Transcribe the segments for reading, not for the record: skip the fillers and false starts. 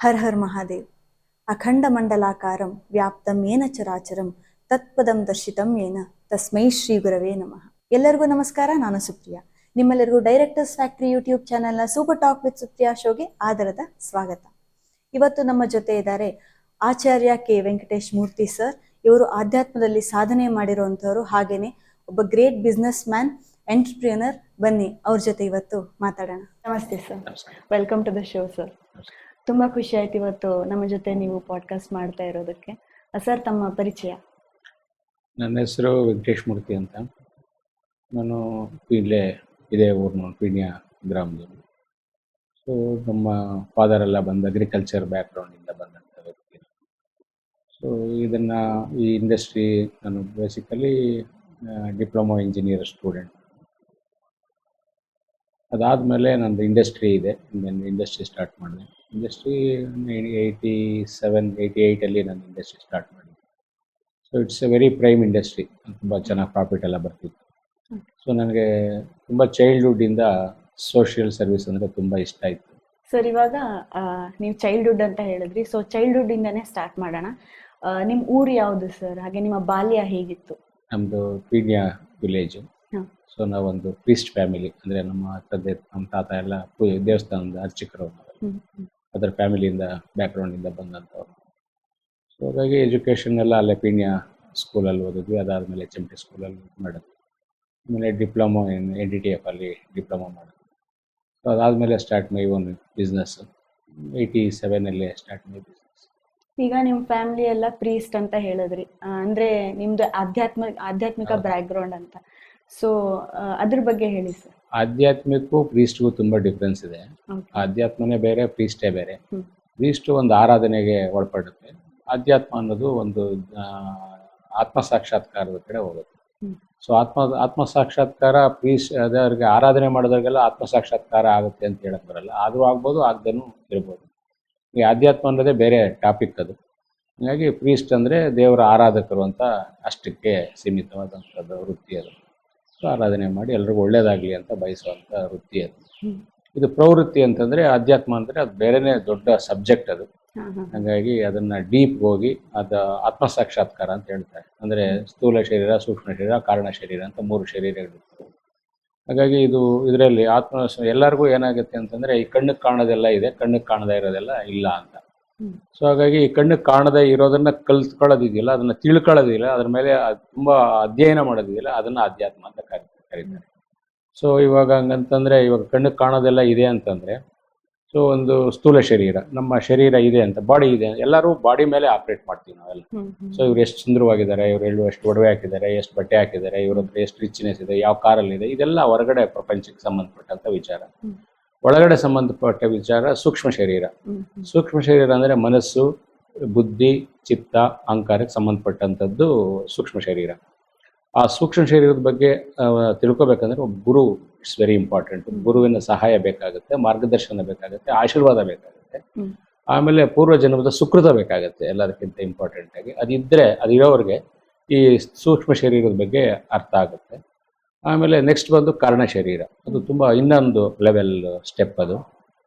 ಹರ ಹರ ಮಹಾದೇವ್. ಅಖಂಡ ಮಂಡಲಾಕಾರಂ ವ್ಯಾಪ್ತಂ ಏನ ಚರಾಚರಂ ತತ್ಪದಂ ದರ್ಶಿತಂ ಏನ ತಸ್ಮೈ ಶ್ರೀ ಗುರವೇ ನಮಃ. ಎಲ್ಲರಿಗೂ ನಮಸ್ಕಾರ. ನಾನು ಸುಪ್ರಿಯಾ. ನಿಮ್ಮೆಲ್ಲರಿಗೂ ಡೈರೆಕ್ಟರ್ಸ್ ಫ್ಯಾಕ್ಟರಿ ಯೂಟ್ಯೂಬ್ ಚಾನೆಲ್ನ ಸೂಪರ್ ಟಾಕ್ ವಿತ್ ಸುಪ್ರಿಯಾ ಶೋಗೆ ಆದರದ ಸ್ವಾಗತ. ಇವತ್ತು ನಮ್ಮ ಜೊತೆ ಇದ್ದಾರೆ ಆಚಾರ್ಯ ಕೆ ವೆಂಕಟೇಶ್ ಮೂರ್ತಿ ಸರ್. ಇವರು ಆಧ್ಯಾತ್ಮದಲ್ಲಿ ಸಾಧನೆ ಮಾಡಿರುವಂಥವ್ರು, ಹಾಗೇನೆ ಒಬ್ಬ ಗ್ರೇಟ್ ಬಿಸ್ನೆಸ್ ಮ್ಯಾನ್, ಎಂಟರ್ಪ್ರಿನರ್. ಬನ್ನಿ ಅವ್ರ ಜೊತೆ ಇವತ್ತು ಮಾತಾಡೋಣ. ನಮಸ್ತೆ sir, welcome to the show sir. ತುಂಬಾ ಖುಷಿ ಆಯ್ತು ಇವತ್ತು ನಮ್ಮ ಜೊತೆ ನೀವು ಪಾಡ್ಕಾಸ್ಟ್ ಮಾಡ್ತಾ ಇರೋದಕ್ಕೆ. ಸರ್, ತಮ್ಮ ಪರಿಚಯ? ನನ್ನ ಹೆಸರು ವೆಂಕಟೇಶ್ ಮೂರ್ತಿ ಅಂತ. ನಾನು ಇಲ್ಲೇ ಇದೇ ಊರಿನ ಪೀಣ್ಯ ಗ್ರಾಮದವರು. ಸೊ ನಮ್ಮ ಫಾದರ್ ಎಲ್ಲ ಬಂದು ಅಗ್ರಿಕಲ್ಚರ್ ಬ್ಯಾಕ್ಗ್ರೌಂಡಿಂದ ಬಂದಂಥ ವ್ಯಕ್ತಿ. ಸೊ ಈ ಇಂಡಸ್ಟ್ರಿ ನಾನು ಬೇಸಿಕಲಿ ಡಿಪ್ಲೊಮಾ ಇಂಜಿನಿಯರ್ ಸ್ಟೂಡೆಂಟ್. ಅದಾದಮೇಲೆ ನಂದು ಇಂಡಸ್ಟ್ರಿ ಇದೆ, ಇಂಡಸ್ಟ್ರಿ ಸ್ಟಾರ್ಟ್ ಮಾಡಿದೆ. ಇಂಡಸ್ಟ್ರಿ 88 ನಾನು ಇಂಡಸ್ಟ್ರಿ ಸ್ಟಾರ್ಟ್ ಮಾಡಿದೆ. So it's A very prime industry, ತುಂಬ ಚೆನ್ನಾಗಿ ಪ್ರಾಫಿಟ್ ಎಲ್ಲ ಬರ್ತಿತ್ತು. ಸೊ ನನಗೆ ತುಂಬ ಚೈಲ್ಡ್ಹುಡ್ಡಿಂದ ಸೋಷಿಯಲ್ ಸರ್ವಿಸ್ ಅಂದರೆ ತುಂಬ ಇಷ್ಟ ಆಯಿತು. ಸರ್, ಇವಾಗ ನೀವು ಚೈಲ್ಡ್ಹುಡ್ ಅಂತ ಹೇಳಿದ್ರಿ, ಸೊ ಚೈಲ್ಡ್ಹುಡ್ ಇಂದಾನೇ ಸ್ಟಾರ್ಟ್ ಮಾಡೋಣ. ನಿಮ್ಮ ಊರು ಯಾವುದು ಸರ್? ಹಾಗೆ ನಿಮ್ಮ ಬಾಲ್ಯ ಹೇಗಿತ್ತು? ನಮ್ಮದು ಪೀಣ್ಯ ವಿಲೇಜು. ಸೊ ನಾವೊಂದು ಪ್ರೀಸ್ಟ್ ಫ್ಯಾಮಿಲಿ, ಅಂದರೆ ನಮ್ಮ ತಾತ ಎಲ್ಲ ದೇವಸ್ಥಾನದ ಅರ್ಚಕರು, ಅದರ ಫ್ಯಾಮಿಲಿಯಿಂದ ಬ್ಯಾಕ್ಗ್ರೌಂಡಿಂದ ಬಂದಂಥವ್ರು. ಸೊ ಹಾಗಾಗಿ ಎಜುಕೇಷನ್ ಎಲ್ಲ ಅಲ್ಲೇ ಪೀಣ್ಯ ಸ್ಕೂಲಲ್ಲಿ ಓದಿದ್ವಿ. ಅದಾದಮೇಲೆ HMT ಸ್ಕೂಲಲ್ಲಿ ಮಾಡಿದ್ವಿ. ಆಮೇಲೆ ಡಿಪ್ಲೊಮೊ NDTF ಅಲ್ಲಿ ಡಿಪ್ಲೊಮೊ ಮಾಡಿದ್ವಿ. ಸೊ ಅದಾದಮೇಲೆ start my own business. 87 start my business. ಈಗ ನಿಮ್ಮ ಫ್ಯಾಮಿಲಿ ಎಲ್ಲ ಪ್ರೀಸ್ಟ್ ಅಂತ ಹೇಳಿದ್ರಿ, ಅಂದ್ರೆ ನಿಮ್ದು ಆಧ್ಯಾತ್ಮಿಕ ಬ್ಯಾಕ್ಗ್ರೌಂಡ್ ಅಂತ. ಸೊ ಅದ್ರ ಬಗ್ಗೆ ಹೇಳಿ ಸರ್. ಆಧ್ಯಾತ್ಮಿಕಕ್ಕೂ ಪ್ರೀಸ್ಟ್ಗೂ ತುಂಬ ಡಿಫ್ರೆನ್ಸ್ ಇದೆ. ಆಧ್ಯಾತ್ಮನೇ ಬೇರೆ, ಪ್ರೀಸ್ಟೇ ಬೇರೆ. ಪ್ರೀಸ್ಟ್ ಒಂದು ಆರಾಧನೆಗೆ ಒಳಪಡುತ್ತೆ. ಆಧ್ಯಾತ್ಮ ಅನ್ನೋದು ಒಂದು ಆತ್ಮ ಸಾಕ್ಷಾತ್ಕಾರದ ಕಡೆ ಹೋಗುತ್ತೆ. ಸೊ ಆತ್ಮ ಸಾಕ್ಷಾತ್ಕಾರ ಅದವ್ರಿಗೆ ಆರಾಧನೆ ಮಾಡೋದಾಗೆಲ್ಲ ಆತ್ಮ ಸಾಕ್ಷಾತ್ಕಾರ ಆಗುತ್ತೆ ಅಂತ ಹೇಳಕ್ ಬರಲ್ಲ. ಆದರೂ ಆಗ್ಬೋದು, ಆಗದೇನೂ ಇರ್ಬೋದು. ಈ ಆಧ್ಯಾತ್ಮ ಅನ್ನೋದೇ ಬೇರೆ ಟಾಪಿಕ್ ಅದು. ಹಾಗಾಗಿ ಪ್ರೀಸ್ಟ್ ಅಂದರೆ ದೇವರ ಆರಾಧಕರು ಅಂತ ಅಷ್ಟಕ್ಕೆ ಸೀಮಿತವಾದಂಥದ್ದು ವೃತ್ತಿ ಅದು. ಸೊ ಆರಾಧನೆ ಮಾಡಿ ಎಲ್ರಿಗೂ ಒಳ್ಳೇದಾಗಲಿ ಅಂತ ಬಯಸುವಂಥ ವೃತ್ತಿ ಅದು. ಇದು ಪ್ರವೃತ್ತಿ ಅಂತಂದರೆ ಅಧ್ಯಾತ್ಮ ಅಂದರೆ ಅದು ಬೇರೆನೇ ದೊಡ್ಡ ಸಬ್ಜೆಕ್ಟ್ ಅದು. ಹಾಗಾಗಿ ಅದನ್ನು ಡೀಪ್ ಹೋಗಿ ಆತ್ಮ ಸಾಕ್ಷಾತ್ಕಾರ ಅಂತ ಹೇಳ್ತಾರೆ. ಅಂದರೆ ಸ್ಥೂಲ ಶರೀರ, ಸೂಕ್ಷ್ಮ ಶರೀರ, ಕಾರಣ ಶರೀರ ಅಂತ 3 ಶರೀರಗಳಿರ್ತವೆ. ಹಾಗಾಗಿ ಇದರಲ್ಲಿ ಎಲ್ಲರಿಗೂ ಏನಾಗುತ್ತೆ ಅಂತಂದರೆ ಈ ಕಣ್ಣಿಗೆ ಕಾಣೋದೆಲ್ಲ ಇದೆ, ಕಣ್ಣಿಗೆ ಕಾಣದೇ ಇರೋದೆಲ್ಲ ಇಲ್ಲ ಅಂತ. ಸೊ ಹಾಗಾಗಿ ಈ ಕಣ್ಣಿಗೆ ಕಾಣದೇ ಇರೋದನ್ನ ಕಲ್ತ್ಕೊಳ್ಳೋದಿದೆಯಲ್ಲ, ಅದನ್ನು ತಿಳ್ಕೊಳ್ಳೋದಿಲ್ಲ, ಅದ್ರ ಮೇಲೆ ತುಂಬ ಅಧ್ಯಯನ ಮಾಡೋದಿದೆಯಲ್ಲ, ಅದನ್ನು ಅಧ್ಯಾತ್ಮ ಅಂತ ಕರೀತಾರೆ. ಸೊ ಇವಾಗ ಹಂಗಂತಂದರೆ ಇವಾಗ ಕಣ್ಣಿಗೆ ಕಾಣೋದೆಲ್ಲ ಇದೆ ಅಂತಂದರೆ, ಸೊ ಒಂದು ಸ್ಥೂಲ ಶರೀರ, ನಮ್ಮ ಶರೀರ ಇದೆ ಅಂತ, ಬಾಡಿ ಇದೆ, ಎಲ್ಲರೂ ಬಾಡಿ ಮೇಲೆ ಆಪ್ರೇಟ್ ಮಾಡ್ತೀವಿ ನಾವೆಲ್ಲ. ಸೊ ಇವ್ರು ಎಷ್ಟು ಸುಂದರವಾಗಿದ್ದಾರೆ, ಇವರು ಎಷ್ಟು ಒಡವೆ ಹಾಕಿದ್ದಾರೆ, ಎಷ್ಟು ಬಟ್ಟೆ ಹಾಕಿದ್ದಾರೆ, ಇವ್ರ ಹತ್ರ ಎಷ್ಟು ರಿಚ್ನೆಸ್ ಇದೆ, ಯಾವ ಕಾರಲ್ಲಿ ಇದೆ, ಇದೆಲ್ಲ ಹೊರಗಡೆ ಪ್ರಪಂಚಕ್ಕೆ ಸಂಬಂಧಪಟ್ಟಂಥ ವಿಚಾರ. ಒಳಗಡೆ ಸಂಬಂಧಪಟ್ಟ ವಿಚಾರ ಸೂಕ್ಷ್ಮ ಶರೀರ. ಸೂಕ್ಷ್ಮ ಶರೀರ ಅಂದರೆ ಮನಸ್ಸು, ಬುದ್ಧಿ, ಚಿತ್ತ, ಅಹಂಕಾರಕ್ಕೆ ಸಂಬಂಧಪಟ್ಟಂಥದ್ದು ಸೂಕ್ಷ್ಮ ಶರೀರ. ಆ ಸೂಕ್ಷ್ಮ ಶರೀರದ ಬಗ್ಗೆ ತಿಳ್ಕೊಬೇಕಂದ್ರೆ ಒಬ್ಬ ಗುರು ಇಟ್ಸ್ ವೆರಿ ಇಂಪಾರ್ಟೆಂಟ್. ಗುರುವಿನ ಸಹಾಯ ಬೇಕಾಗುತ್ತೆ, ಮಾರ್ಗದರ್ಶನ ಬೇಕಾಗುತ್ತೆ, ಆಶೀರ್ವಾದ ಬೇಕಾಗುತ್ತೆ, ಆಮೇಲೆ ಪೂರ್ವ ಜನ್ಮದ ಸುಕೃತ ಬೇಕಾಗುತ್ತೆ. ಎಲ್ಲದಕ್ಕಿಂತ ಇಂಪಾರ್ಟೆಂಟ್ ಆಗಿ ಅದಿರೋರಿಗೆ ಈ ಸೂಕ್ಷ್ಮ ಶರೀರದ ಬಗ್ಗೆ ಅರ್ಥ ಆಗುತ್ತೆ. ಆಮೇಲೆ ನೆಕ್ಸ್ಟ್ ಬಂದು ಕಾರಣ ಶರೀರ. ಅದು ತುಂಬ ಇನ್ನೊಂದು ಲೆವೆಲ್ ಸ್ಟೆಪ್ ಅದು.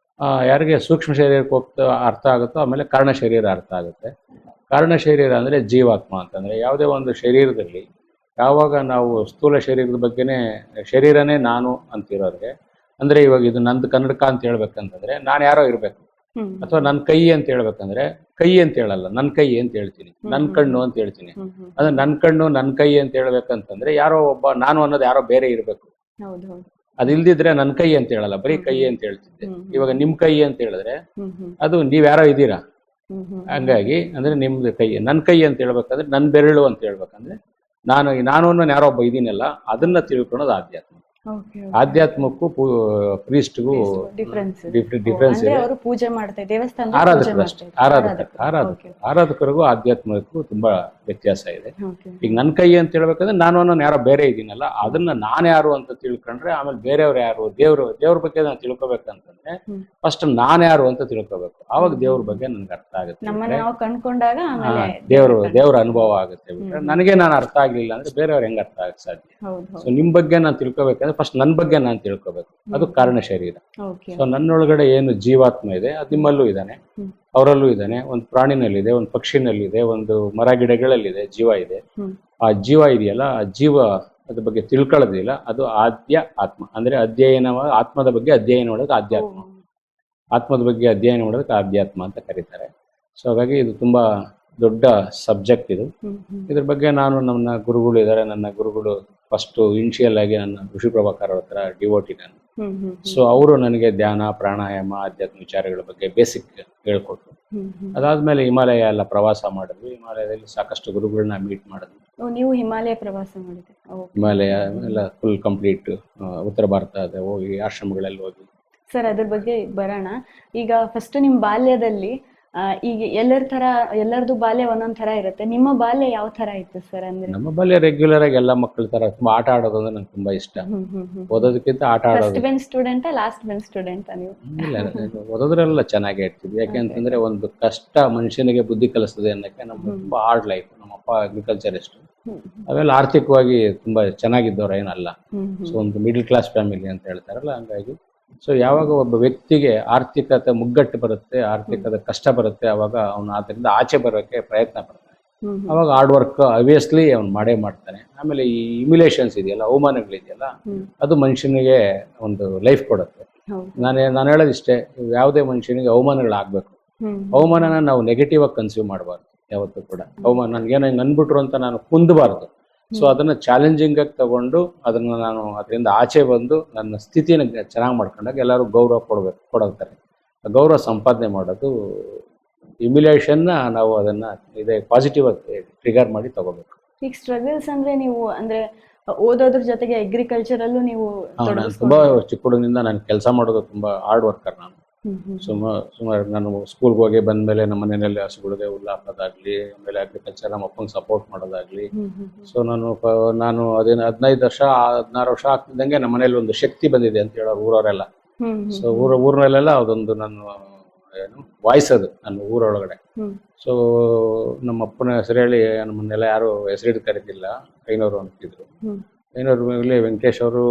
ಯಾರಿಗೆ ಸೂಕ್ಷ್ಮ ಶರೀರಕ್ಕೆ ಅರ್ಥ ಆಗುತ್ತೋ ಆಮೇಲೆ ಕಾರಣ ಶರೀರ ಅರ್ಥ ಆಗುತ್ತೆ. ಕಾರಣ ಶರೀರ ಅಂದರೆ ಜೀವಾತ್ಮ ಅಂತಂದರೆ ಯಾವುದೇ ಒಂದು ಶರೀರದಲ್ಲಿ ಯಾವಾಗ ನಾವು ಸ್ಥೂಲ ಶರೀರದ ಬಗ್ಗೆನೇ ಶರೀರನೇ ನಾನು ಅಂತಿರೋರಿಗೆ, ಅಂದರೆ ಇವಾಗ ಇದು ನಂದು ಕನ್ನಡಕ ಅಂತ ಹೇಳ್ಬೇಕಂತಂದ್ರೆ ನಾನು ಯಾರೋ ಇರಬೇಕು, ಅಥವಾ ನನ್ನ ಕೈ ಅಂತ ಹೇಳ್ಬೇಕಂದ್ರೆ ಕೈ ಅಂತ ಹೇಳಲ್ಲ, ನನ್ನ ಕೈ ಅಂತ ಹೇಳ್ತೀನಿ, ನನ್ನ ಕಣ್ಣು ಅಂತ ಹೇಳ್ತೀನಿ. ಅಂದ್ರೆ ನನ್ನ ಕಣ್ಣು ನನ್ನ ಕೈ ಅಂತ ಹೇಳ್ಬೇಕಂತಂದ್ರೆ ಯಾರೋ ಒಬ್ಬ ನಾನು ಅನ್ನೋದು ಯಾರೋ ಬೇರೆ ಇರಬೇಕು. ಅದಿಲ್ದಿದ್ರೆ ನನ್ನ ಕೈ ಅಂತ ಹೇಳಲ್ಲ, ಬರೀ ಕೈ ಅಂತ ಹೇಳ್ತಿದ್ದೆ. ಇವಾಗ ನಿಮ್ ಕೈ ಅಂತ ಹೇಳಿದ್ರೆ ಅದು ನೀವ್ಯಾರೋ ಇದ್ದೀರಾ. ಹಂಗಾಗಿ ಅಂದ್ರೆ ನಿಮ್ದು ಕೈ, ನನ್ನ ಕೈ ಅಂತ ಹೇಳ್ಬೇಕಂದ್ರೆ ನನ್ನ ಬೆರಳು ಅಂತ ಹೇಳ್ಬೇಕಂದ್ರೆ ನಾನು ಯಾರೋ ಒಬ್ಬ ಇದೀನಲ್ಲ, ಅದನ್ನ ತಿಳ್ಕೊಳ್ಳೋದು ಆಧ್ಯಾತ್ಮ. ಆಧ್ಯಾತ್ಮಕ್ಕೂ ಪ್ರೀಸ್ಟ್ಗೂ ಡಿಫ್ರೆನ್ಸ್ ಇದೆ. ಪೂಜೆ ಮಾಡ್ತಾರೆ, ದೇವಸ್ಥಾನ ಆರಾಧಕರಿಗೂ ಆಧ್ಯಾತ್ಮಕ್ಕೂ ತುಂಬಾ ವ್ಯತ್ಯಾಸ ಇದೆ. ಈಗ ನನ್ನ ಕೈ ಅಂತ ಹೇಳ್ಬೇಕಂದ್ರೆ ನಾನು ಯಾರೋ ಬೇರೆ ಇದೀನಲ್ಲ, ಅದನ್ನ ನಾನು ಯಾರು ಅಂತ ತಿಳ್ಕೊಂಡ್ರೆ ಆಮೇಲೆ ಬೇರೆಯವ್ರು ಯಾರು, ದೇವ್ರ ಬಗ್ಗೆ ನಾನು ತಿಳ್ಕೊಬೇಕಂತಂದ್ರೆ ಫಸ್ಟ್ ನಾನು ಯಾರು ಅಂತ ತಿಳ್ಕೊಬೇಕು. ಆವಾಗ ದೇವ್ರ ಬಗ್ಗೆ ನನ್ಗೆ ಅರ್ಥ ಆಗುತ್ತೆ, ದೇವ್ರ ಅನುಭವ ಆಗುತ್ತೆ. ನನಗೆ ನಾನು ಅರ್ಥ ಆಗ್ಲಿಲ್ಲ ಅಂದ್ರೆ ಬೇರೆಯವ್ರು ಹೆಂಗ್ ಅರ್ಥ ಆಗಕ್ಕೆ ಸಾಧ್ಯ? ಸೊ ನಿಮ್ ಬಗ್ಗೆ ನಾನು ತಿಳ್ಕೊಬೇಕಂದ್ರೆ ಅಂದ್ರೆ ಫಸ್ಟ್ ನನ್ನ ಬಗ್ಗೆ ನಾನು ತಿಳ್ಕೊಬೇಕು, ಅದು ಕಾರಣ ಶರೀರ. ಓಕೆ. ಸೊ ನನ್ನೊಳಗಡೆ ಏನು ಜೀವಾತ್ಮ ಇದೆ ಅದು ನಿಮ್ಮಲ್ಲೂ ಇದ್ದಾನೆ, ಅವರಲ್ಲೂ ಇದ್ದಾನೆ. ಒಂದು ಪ್ರಾಣಿನಲ್ಲಿದೆ, ಒಂದು ಪಕ್ಷಿನಲ್ಲಿದೆ, ಒಂದು ಮರ ಗಿಡಗಳಲ್ಲಿದೆ ಜೀವ ಇದೆ. ಆ ಜೀವ ಇದೆಯಲ್ಲ, ಆ ಜೀವ ಅದ್ರ ಬಗ್ಗೆ ತಿಳ್ಕೊಳ್ಳೋದಿಲ್ಲ, ಅದು ಆದ್ಯ ಆತ್ಮ. ಅಂದ್ರೆ ಅಧ್ಯಯನ, ಆತ್ಮದ ಬಗ್ಗೆ ಅಧ್ಯಯನ ಮಾಡೋದು ಆಧ್ಯಾತ್ಮ, ಆತ್ಮದ ಬಗ್ಗೆ ಅಧ್ಯಯನ ಮಾಡೋದಕ್ಕೆ ಆಧ್ಯಾತ್ಮ ಅಂತ ಕರೀತಾರೆ. ಸೊ ಹಾಗಾಗಿ ಇದು ತುಂಬಾ ದೊಡ್ಡ ಸಬ್ಜೆಕ್ಟ್ ಇದು. ಇದ್ರ ಬಗ್ಗೆ ನಾನು ನನ್ನ ಗುರುಗಳು ಇದ್ದಾರೆ, ನನ್ನ ಗುರುಗಳು ಫಸ್ಟ್ ಇನಿಷಿಯಲ್ ಆಗಿ ನನ್ನ ಋಷಿ ಪ್ರಭಾಕರ್ ಅವ್ರ ಹತ್ರ ಡಿವೋಟಿ ನಾನು. ಸೊ ಅವರು ನನಗೆ ಧ್ಯಾನ, ಪ್ರಾಣಾಯಾಮ, ಆಧ್ಯಾತ್ಮ ವಿಚಾರಗಳ ಬಗ್ಗೆ ಬೇಸಿಕ್ ಹೇಳ್ಕೊಟ್ರು. ಅದಾದ್ಮೇಲೆ ಹಿಮಾಲಯ ಎಲ್ಲ ಪ್ರವಾಸ ಮಾಡಿದ್ವಿ. ಹಿಮಾಲಯದಲ್ಲಿ ಸಾಕಷ್ಟು ಗುರುಗಳನ್ನ ಮೀಟ್ ಮಾಡಿದ್ವಿ. ನೀವು ಹಿಮಾಲಯ ಪ್ರವಾಸ ಮಾಡಿದ್ರಿ? ಹಿಮಾಲಯ ಎಲ್ಲ ಫುಲ್ ಕಂಪ್ಲೀಟ್ ಉತ್ತರ ಭಾರತ ಹೋಗಿ ಆಶ್ರಮಗಳಲ್ಲಿ ಹೋಗಿ. ಸರ್, ಅದ್ರ ಬಗ್ಗೆ ಬರೋಣ. ಈಗ ಫಸ್ಟ್ ನಿಮ್ಮ ಬಾಲ್ಯದಲ್ಲಿ ಈಗ ಎಲ್ಲರದು ಬಾಲ್ಯ ಒಂದೊಂದ್ ತರ ಇರುತ್ತೆ. ನಿಮ್ಮ ಬಾಲ್ಯ ಯಾವ ತರ ಇತ್ತು ಸರ್? ಅಂದ್ರೆ ನಮ್ಮ ಬಾಲ್ಯ ರೆಗ್ಯುಲರ್ ಆಗಿ ಎಲ್ಲ ಮಕ್ಕಳ ತರ ತುಂಬಾ ಆಟ ಆಡೋದು ಅಂದ್ರೆ ನಂಗೆ ತುಂಬಾ ಇಷ್ಟ. ಓದೋದಕ್ಕಿಂತ ಆಟ ಆಡೋದು. First bench student, last bench student ನೀವು? ಇಲ್ಲ, ಓದೋದ್ರೆಲ್ಲ ಚೆನ್ನಾಗಿ ಇರ್ತಿದ್ವಿ. ಯಾಕೆಂತಂದ್ರೆ ಒಂದು ಕಷ್ಟ ಮನುಷ್ಯನಿಗೆ ಬುದ್ಧಿ ಕಲಿಸ್ತದೆ ಅನ್ನಕ್ಕೆ ನಮ್ಗೆ ತುಂಬಾ ಹಾರ್ಡ್ ಲೈಫ್. ನಮ್ಮ ಅಪ್ಪ ಅಗ್ರಿಕಲ್ಚರಿಸ್ಟ್, ಅವೆಲ್ಲ ಆರ್ಥಿಕವಾಗಿ ತುಂಬಾ ಚೆನ್ನಾಗಿದ್ದವ್ರು ಏನಲ್ಲ. ಸೊ ಒಂದು ಮಿಡಲ್ ಕ್ಲಾಸ್ ಫ್ಯಾಮಿಲಿ ಅಂತ ಹೇಳ್ತಾರಲ್ಲ, ಹಂಗಾಗಿ ಸೊ ಯಾವಾಗ ಒಬ್ಬ ವ್ಯಕ್ತಿಗೆ ಆರ್ಥಿಕತೆ ಮುಗ್ಗಟ್ಟು ಬರುತ್ತೆ, ಆರ್ಥಿಕದ ಕಷ್ಟ ಬರುತ್ತೆ, ಅವಾಗ ಅವನು ಅದರಿಂದ ಆಚೆ ಬರೋಕೆ ಪ್ರಯತ್ನ ಪಡ್ತಾನೆ. ಅವಾಗ ಹಾರ್ಡ್ ವರ್ಕ್ ಆಬ್ವಿಯಸ್ಲಿ ಅವ್ನು ಮಾಡೇ ಮಾಡ್ತಾನೆ. ಆಮೇಲೆ ಈ ಇಮ್ಯುಲೇಷನ್ಸ್ ಇದೆಯಲ್ಲ, ಅವಮಾನಗಳಿದೆಯಲ್ಲ, ಅದು ಮನುಷ್ಯನಿಗೆ ಒಂದು ಲೈಫ್ ಕೊಡುತ್ತೆ. ನಾನು ಹೇಳೋದಿಷ್ಟೇ, ಯಾವುದೇ ಮನುಷ್ಯನಿಗೆ ಅವಮಾನಗಳಾಗಬೇಕು. ಅವಮಾನನ ನಾವು ನೆಗೆಟಿವ್ ಆಗಿ ಕನ್ಸ್ಯೂಮ್ ಮಾಡಬಾರ್ದು ಯಾವತ್ತೂ ಕೂಡ. ಅವಮಾನ ನನ್ಗೇನೋ ಹಿಂಗೆ ಅನ್ಬಿಟ್ರು ಅಂತ ನಾನು ಕುಂದಬಾರ್ದು. ಸೊ ಅದನ್ನ ಚಾಲೆಂಜಿಂಗ್ ಆಗಿ ತಗೊಂಡು ಅದನ್ನ ನಾನು ಅದರಿಂದ ಆಚೆ ಬಂದು ನನ್ನ ಸ್ಥಿತಿನ ಚೆನ್ನಾಗಿ ಮಾಡ್ಕೊಂಡಾಗ ಎಲ್ಲರೂ ಗೌರವ ಕೊಡೋಗ್ತಾರೆ. ಗೌರವ ಸಂಪಾದನೆ ಮಾಡೋದು ಇಮ್ಯುಲೇಷನ್ನ ನಾವು ಅದನ್ನ ಇದೇ ಪಾಸಿಟಿವ್ ಆಗಿ ಟ್ರಿಗರ್ ಮಾಡಿ ತಗೋಬೇಕು. ಈಗ ಸ್ಟ್ರಗಲ್ಸ್ ಅಂದ್ರೆ ನೀವು ಅಂದ್ರೆ ಓದೋದ್ರ ಜೊತೆಗೆ ಅಗ್ರಿಕಲ್ಚರಲ್ಲೂ ನೀವು ನಾನು ತುಂಬಾ ಚಿಕ್ಕ ಹುಡುಗನಿಂದ ನಾನು ಕೆಲಸ ಮಾಡೋದು ತುಂಬಾ ಹಾರ್ಡ್ ವರ್ಕರ್ ನಾನು. ಸುಮಾರು ನಾನು ಸ್ಕೂಲ್ಗೆ ಹೋಗಿ ಬಂದ್ಮೇಲೆ ನಮ್ಮ ಮನೆಯಲ್ಲಿ ಹಸುಗಳಿಗೆ ಹುಲ್ಲು ಹಾಕೋದಾಗ್ಲಿ, ಆಮೇಲೆ ಅಗ್ರಿಕಲ್ಚರ್ ನಮ್ಮ ಅಪ್ಪಂಗೆ ಸಪೋರ್ಟ್ ಮಾಡೋದಾಗ್ಲಿ. ಸೊ ನಾನು 15 ವರ್ಷ 16 ವರ್ಷ ಆಗ್ತಿದ್ದಂಗೆ ನಮ್ಮ ಮನೇಲಿ ಒಂದು ಶಕ್ತಿ ಬಂದಿದೆ ಅಂತ ಹೇಳೋ ಊರವರೆಲ್ಲ. ಸೊ ಊರಲ್ಲೆಲ್ಲ ಅದೊಂದು ನನ್ನ ಏನು ವಾಯ್ಸ್ ಅದು ನನ್ನ ಊರೊಳಗಡೆ. ಸೊ ನಮ್ಮ ಅಪ್ಪನ ಹೆಸರು ಹೇಳಿ ನಮ್ಮನ್ನೆಲ್ಲ ಯಾರು ಹೆಸರಿಟ್ಟು ಕರೀತಿಲ್ಲ, ಕೈನವರು ಅಂತಿದ್ರು. ಕೈನವ್ರ ಮೇಲೆ ವೆಂಕಟೇಶ್ ಅವರು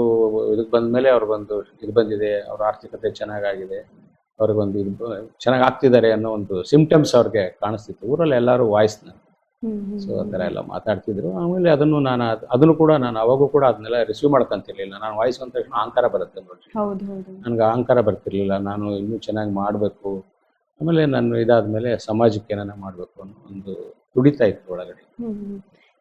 ಇದಕ್ಕೆ ಬಂದ್ಮೇಲೆ ಅವ್ರಿಗೊಂದು ಇದು ಬಂದಿದೆ, ಅವ್ರ ಆರ್ಥಿಕತೆ ಚೆನ್ನಾಗಾಗಿದೆ, ಅವ್ರಿಗೊಂದು ಇದು ಚೆನ್ನಾಗಿ ಆಗ್ತಿದ್ದಾರೆ ಅನ್ನೋ ಒಂದು ಸಿಂಪ್ಟಮ್ಸ್ ಅವ್ರಿಗೆ ಕಾಣಿಸ್ತಿತ್ತು ಊರಲ್ಲಿ ಎಲ್ಲರೂ ವಾಯ್ಸ್ನ. ಸೊ ಆ ಥರ ಎಲ್ಲ ಮಾತಾಡ್ತಿದ್ರು. ಆಮೇಲೆ ಅದನ್ನು ಕೂಡ ನಾನು ಅವಾಗೂ ಕೂಡ ಅದನ್ನೆಲ್ಲ ರಿಸೀವ್ ಮಾಡ್ಕೊಂತಿರ್ಲಿಲ್ಲ. ನಾನು ವಾಯ್ಸ್ ಅಂದ ತಕ್ಷಣ ಅಹಂಕಾರ ಬರುತ್ತೆ ನೋಡಿ, ನನಗೆ ಅಹಂಕಾರ ಬರ್ತಿರ್ಲಿಲ್ಲ. ನಾನು ಇನ್ನೂ ಚೆನ್ನಾಗಿ ಮಾಡಬೇಕು, ಆಮೇಲೆ ನಾನು ಇದಾದ್ಮೇಲೆ ಸಮಾಜಕ್ಕೆ ಏನಾನ ಮಾಡಬೇಕು ಅನ್ನೋ ಒಂದು ತುಡಿತಾ ಇತ್ತು ಒಳಗಡೆ.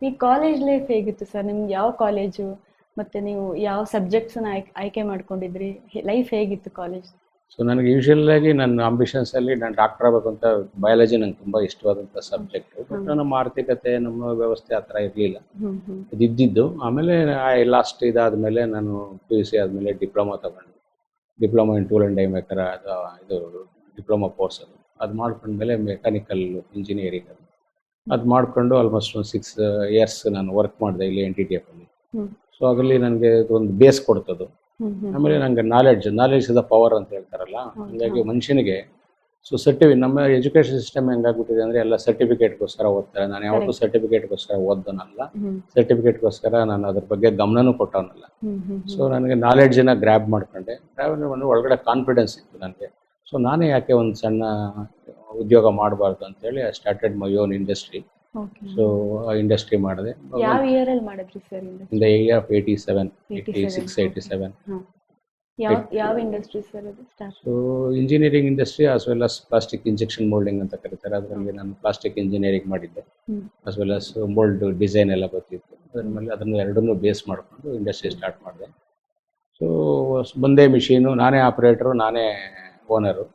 ಈ ಕಾಲೇಜ್ ಲೈಫ್ ಹೇಗಿತ್ತು ಸರ್? ನಿಮ್ಗೆ ಯಾವ ಕಾಲೇಜು ಮತ್ತೆ ನೀವು ಯಾವ ಸಬ್ಜೆಕ್ಟ್ಸ್ ಆಯ್ಕೆ ಮಾಡ್ಕೊಂಡಿದ್ರಿ? ಲೈಫ್ ಹೇಗಿತ್ತು ಕಾಲೇಜ್? ಸೊ ನನಗೆ ಯೂಶುವಲ್ ಆಗಿ ನನ್ನ ಆಂಬಿಷನ್ಸ್ ಅಲ್ಲಿ ನಾನು ಡಾಕ್ಟರ್ ಆಗಬೇಕು ಅಂತ. ಬಯಾಲಜಿ ನಂಗೆ ತುಂಬಾ ಇಷ್ಟವಾದಂಥ ಸಬ್ಜೆಕ್ಟ್. ಬಟ್ ನಮ್ಮ ಆರ್ಥಿಕತೆ, ನಮ್ಮ ವ್ಯವಸ್ಥೆ ಆ ಥರ ಇರಲಿಲ್ಲ, ಇದ್ದಿದ್ದು. ಆಮೇಲೆ ಲಾಸ್ಟ್ ಇದಾದ್ಮೇಲೆ ನಾನು PUC ಆದಮೇಲೆ ಡಿಪ್ಲೊಮಾ ತಗೊಂಡು, diploma in tool and dye maker, ಇದು ಡಿಪ್ಲೊಮಾ ಕೋರ್ಸ್ ಅದು ಮಾಡ್ಕೊಂಡ್ಮೇಲೆ ಮೆಕ್ಯಾನಿಕಲ್ ಇಂಜಿನಿಯರಿಂಗ್ ಅದು ಮಾಡಿಕೊಂಡು ಆಲ್ಮೋಸ್ಟ್ ಒಂದು 6 years ನಾನು ವರ್ಕ್ ಮಾಡಿದೆ ಇಲ್ಲಿ NTTF ಅಲ್ಲಿ. ಸೊ ಅದರಲ್ಲಿ ನನಗೆ ಒಂದು ಬೇಸ್ ಕೊಡ್ತದ್ದು. ಆಮೇಲೆ ನನಗೆ ನಾಲೆಡ್ಜ್ ಇಸ್ ದ ಪವರ್ ಅಂತ ಹೇಳ್ತಾರಲ್ಲ, ಹಂಗಾಗಿ ಮನುಷ್ಯನಿಗೆ ಸೊ ನಮ್ಮ ಎಜುಕೇಶನ್ ಸಿಸ್ಟಮ್ ಹೆಂಗಾಗ್ಬಿಟ್ಟಿದೆ ಅಂದರೆ ಎಲ್ಲ ಸರ್ಟಿಫಿಕೇಟ್ಗೋಸ್ಕರ ಓದ್ತಾರೆ. ನಾನು ಯಾವತ್ತೂ ಸರ್ಟಿಫಿಕೇಟ್ಗೋಸ್ಕರ ಓದೋನಲ್ಲ, ಸರ್ಟಿಫಿಕೇಟ್ಗೋಸ್ಕರ ನಾನು ಅದ್ರ ಬಗ್ಗೆ ಗಮನನೂ ಕೊಟ್ಟವನಲ್ಲ. ಸೊ ನನಗೆ ನಾಲೆಡ್ಜನ್ನ ಗ್ರ್ಯಾಬ್ ಮಾಡ್ಕೊಂಡೆ. ಒಳಗಡೆ ಕಾನ್ಫಿಡೆನ್ಸ್ ಇತ್ತು ನನಗೆ. ಸೊ ನಾನೇ ಯಾಕೆ ಒಂದು ಸಣ್ಣ ಉದ್ಯೋಗ ಮಾಡಬಾರ್ದು ಅಂತೇಳಿ I started my own industry. So industry ಮಾಡಿದೆ. ಯಾವ ಇಯರ್ ಅಲ್ಲಿ ಮಾಡಿದ್ರಿ sir? In the year of 86, 87. ಯಾವ ಇಂಡಸ್ಟ್ರಿ ಸರ್ ಅದು? So engineering industry as well as plastic injection moulding ಅಂತ ಕರೀತಾರೆ. ಅದರಲ್ಲಿ ನಾನು ಪ್ಲಾಸ್ಟಿಕ್ ಇಂಜಿನಿಯರಿಂಗ್ ಮಾಡಿದ್ದೆ, as well as mould design ಎಲ್ಲ ಗೊತ್ತಿತ್ತು. ಅದ್ರ ಮೇಲೆ ಅದನ್ನು ಎರಡನ್ನೂ ಬೇಸ್ ಮಾಡಿಕೊಂಡು ಇಂಡಸ್ಟ್ರಿ ಸ್ಟಾರ್ಟ್ ಮಾಡಿದೆ. ಸೊ ಒಂದೇ ಮಿಷಿನು, ನಾನೇ ಆಪರೇಟರು, ನಾನೇ ಓನರು.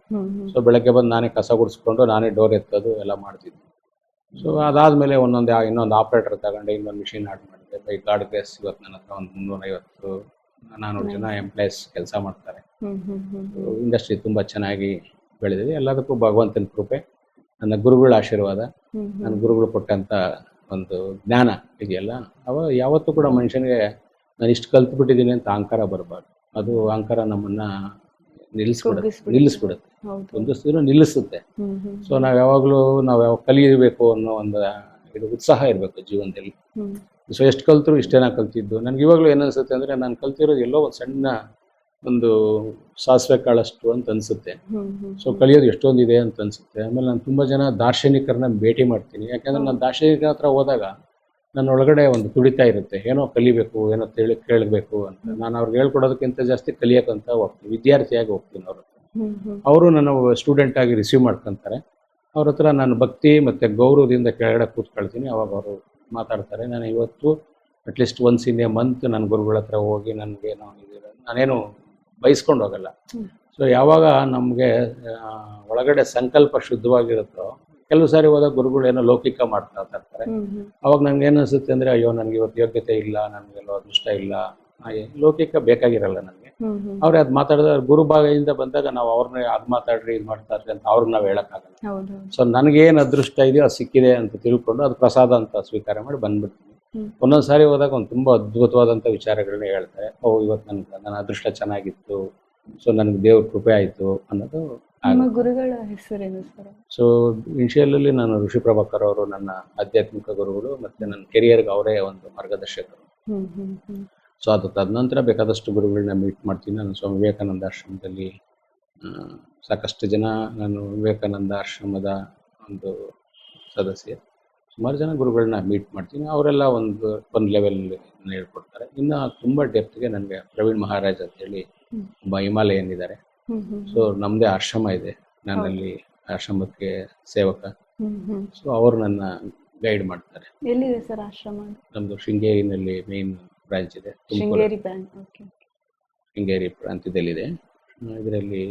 ಸೊ ಬೆಳಗ್ಗೆ ಬಂದು ನಾನೇ ಕಸ ಗುಡಿಸ್ಕೊಂಡು ನಾನೇ ಡೋರ್ ಎತ್ತೋದು ಎಲ್ಲ ಮಾಡ್ತಿದ್ದೆ. ಸೊ ಅದಾದಮೇಲೆ ಇನ್ನೊಂದು ಆಪ್ರೇಟರ್ ತಗೊಂಡೆ, ಇನ್ನೊಂದು ಮಿಷಿನ್ ಆಡ್ ಮಾಡಿದೆ. ಬೈ ಗಾಡ್ ಗ್ರೇಸ್ ಇವತ್ತು ನನ್ನ ಹತ್ರ ಒಂದು 350-400 ಜನ ಎಂಪ್ಲಾಯೀಸ್ ಕೆಲಸ ಮಾಡ್ತಾರೆ. ಇಂಡಸ್ಟ್ರಿ ತುಂಬ ಚೆನ್ನಾಗಿ ಬೆಳೆದಿದೆ. ಎಲ್ಲದಕ್ಕೂ ಭಗವಂತನ ಕೃಪೆ, ನನ್ನ ಗುರುಗಳ ಆಶೀರ್ವಾದ, ನನ್ನ ಗುರುಗಳು ಕೊಟ್ಟಂಥ ಒಂದು ಜ್ಞಾನ ಇದೆಯಲ್ಲ, ಯಾವತ್ತೂ ಕೂಡ ಮನುಷ್ಯನಿಗೆ ನಾನು ಇಷ್ಟು ಕಲ್ತ್ಬಿಟ್ಟಿದ್ದೀನಿ ಅಂತ ಅಹಂಕಾರ ಬರಬಾರ್ದು. ಅದು ಅಹಂಕಾರ ನಮ್ಮನ್ನ ನಿಲ್ಲಿಸ್ಬಿಡುತ್ತೆ, ಒಂದು ಸ್ಥಿರ ನಿಲ್ಲಿಸುತ್ತೆ. ಸೊ ನಾವು ಯಾವಾಗ ಕಲಿಯಬೇಕು ಅನ್ನೋ ಒಂದು ಇದು ಉತ್ಸಾಹ ಇರಬೇಕು ಜೀವನದಲ್ಲಿ. ಸೊ ಎಷ್ಟು ಕಲ್ತರು ಇಷ್ಟೇನ ಕಲ್ತಿದ್ದು. ನನಗೆ ಇವಾಗಲೂ ಏನನ್ಸುತ್ತೆ ಅಂದರೆ ನಾನು ಕಲ್ತಿರೋದು ಎಲ್ಲೋ ಒಂದು ಸಣ್ಣ ಒಂದು ಸಾಸಿವೆ ಕಾಳಷ್ಟು ಅಂತ ಅನಿಸುತ್ತೆ. ಸೊ ಕಲಿಯೋದು ಎಷ್ಟೊಂದಿದೆ ಅಂತ ಅನಿಸುತ್ತೆ. ಆಮೇಲೆ ನಾನು ತುಂಬ ಜನ ದಾರ್ಶನಿಕರನ್ನ ಭೇಟಿ ಮಾಡ್ತೀನಿ. ಯಾಕೆಂದರೆ ನಾನು ದಾರ್ಶನಿಕರ ಹತ್ರ ಹೋದಾಗ ನನ್ನ ಒಳಗಡೆ ಒಂದು ತುಡಿತಾ ಇರುತ್ತೆ, ಏನೋ ಕಲಿಬೇಕು, ಏನೋ ಕೇಳಬೇಕು ಅಂತ. ನಾನು ಅವ್ರಿಗೆ ಹೇಳ್ಕೊಡೋದಕ್ಕಿಂತ ಜಾಸ್ತಿ ಕಲಿಯೋಕ್ಕಂತ ಹೋಗ್ತೀನಿ, ವಿದ್ಯಾರ್ಥಿಯಾಗಿ ಹೋಗ್ತೀನಿ ಅವ್ರ ಹತ್ರ. ಅವರು ನನ್ನ ಸ್ಟೂಡೆಂಟ್ ಆಗಿ ರಿಸೀವ್ ಮಾಡ್ಕೊತಾರೆ. ಅವ್ರ ಹತ್ರ ನಾನು ಭಕ್ತಿ ಮತ್ತು ಗೌರವದಿಂದ ಕೆಳಗಡೆ ಕೂತ್ಕೊಳ್ತೀನಿ. ಅವಾಗ ಅವರು ಮಾತಾಡ್ತಾರೆ. ನಾನು ಇವತ್ತು at least once in a month ನನ್ನ ಗುರುಗಳ ಹತ್ರ ಹೋಗಿ ನನಗೇನೋ ನಾನೇನು ಬಯಸ್ಕೊಂಡು ಹೋಗಲ್ಲ. ಸೊ ಯಾವಾಗ ನಮಗೆ ಒಳಗಡೆ ಸಂಕಲ್ಪ ಶುದ್ಧವಾಗಿರುತ್ತೋ, ಕೆಲವು ಸಾರಿ ಹೋದಾಗ ಗುರುಗಳು ಏನೋ ಲೌಕಿಕ ಮಾಡ್ತಾ ಇರ್ತಾರೆ. ಅವಾಗ ನಂಗೆ ಏನು ಅನಿಸುತ್ತೆ ಅಂದರೆ, ಅಯ್ಯೋ ನನಗೆ ಇವತ್ತು ಯೋಗ್ಯತೆ ಇಲ್ಲ, ನನಗೆಲ್ಲೋ ಅದೃಷ್ಟ ಇಲ್ಲ, ಲೌಕಿಕ ಬೇಕಾಗಿರಲ್ಲ ನನಗೆ. ಅವ್ರೆ ಅದು ಮಾತಾಡಿದ ಗುರುಭಾಗದಿಂದ ಬಂದಾಗ ನಾವು ಅವ್ರನ್ನ ಅದು ಮಾತಾಡ್ರಿ ಇದು ಮಾಡ್ತಾರ್ರಿ ಅಂತ ಅವ್ರಿಗೆ ನಾವು ಹೇಳೋಕ್ಕಾಗಲ್ಲ. ಸೊ ನನಗೇನು ಅದೃಷ್ಟ ಇದೆಯೋ ಅದು ಸಿಕ್ಕಿದೆ ಅಂತ ತಿಳ್ಕೊಂಡು ಅದು ಪ್ರಸಾದ ಅಂತ ಸ್ವೀಕಾರ ಮಾಡಿ ಬಂದ್ಬಿಡ್ತೀನಿ. ಒಂದೊಂದು ಸಾರಿ ಹೋದಾಗ ಒಂದು ತುಂಬ ಅದ್ಭುತವಾದಂಥ ವಿಚಾರಗಳನ್ನ ಹೇಳ್ತಾರೆ. ಇವತ್ತು ನನ್ನ ಅದೃಷ್ಟ ಚೆನ್ನಾಗಿತ್ತು, ಸೊ ನನಗೆ ದೇವ್ರ ಕೃಪೆ ಆಯಿತು ಅನ್ನೋದು. ಗುರುಗಳ ಹೆಸರೇನು ಸರ್? ಸೊ ಇನಿಷಿಯಲಲ್ಲಿ ನಾನು ಋಷಿ ಪ್ರಭಾಕರ್ ಅವರು ನನ್ನ ಆಧ್ಯಾತ್ಮಿಕ ಗುರುಗಳು, ಮತ್ತು ನನ್ನ ಕೆರಿಯರ್ಗೆ ಅವರೇ ಒಂದು ಮಾರ್ಗದರ್ಶಕರು. ಸೊ ಅದು ತದನಂತರ ಬೇಕಾದಷ್ಟು ಗುರುಗಳನ್ನ ಮೀಟ್ ಮಾಡ್ತೀನಿ. ನಾನು ಸ್ವಾಮಿ ವಿವೇಕಾನಂದ ಆಶ್ರಮದಲ್ಲಿ ಸಾಕಷ್ಟು ಜನ, ನಾನು ವಿವೇಕಾನಂದ ಆಶ್ರಮದ ಒಂದು ಸದಸ್ಯ, ಸುಮಾರು ಜನ ಗುರುಗಳನ್ನ ಮೀಟ್ ಮಾಡ್ತೀನಿ. ಅವರೆಲ್ಲ ಒಂದು ಲೆವೆಲ್ ಹೇಳ್ಕೊಡ್ತಾರೆ. ಇನ್ನು ತುಂಬ ಡೆಪ್ತ್ಗೆ ನನಗೆ ಪ್ರವೀಣ್ ಮಹಾರಾಜ್ ಅಂತೇಳಿ ಒಬ್ಬ ಹಿಮಾಲಯನ್ ಇದ್ದಾರೆ. ಸೊ ನಮ್ಮದೇ ಆಶ್ರಮ ಇದೆ, ನಾನಲ್ಲಿ ಆಶ್ರಮಕ್ಕೆ ಸೇವಕ. ಸೊ ಅವರು ನನ್ನ ಗೈಡ್ ಮಾಡ್ತಾರೆ. ಎಲ್ಲಿದೆ ಸರ್ ಆಶ್ರಮ? ನಮ್ಮದು ಶೃಂಗೇರಿನಲ್ಲಿ ಮೇನ್ ಬ್ರಾಂಚ್ ಇದೆ. ಶೃಂಗೇರಿ ಪ್ರಾಂತ್ಯದಲ್ಲಿದೆ. ಇದರಲ್ಲಿ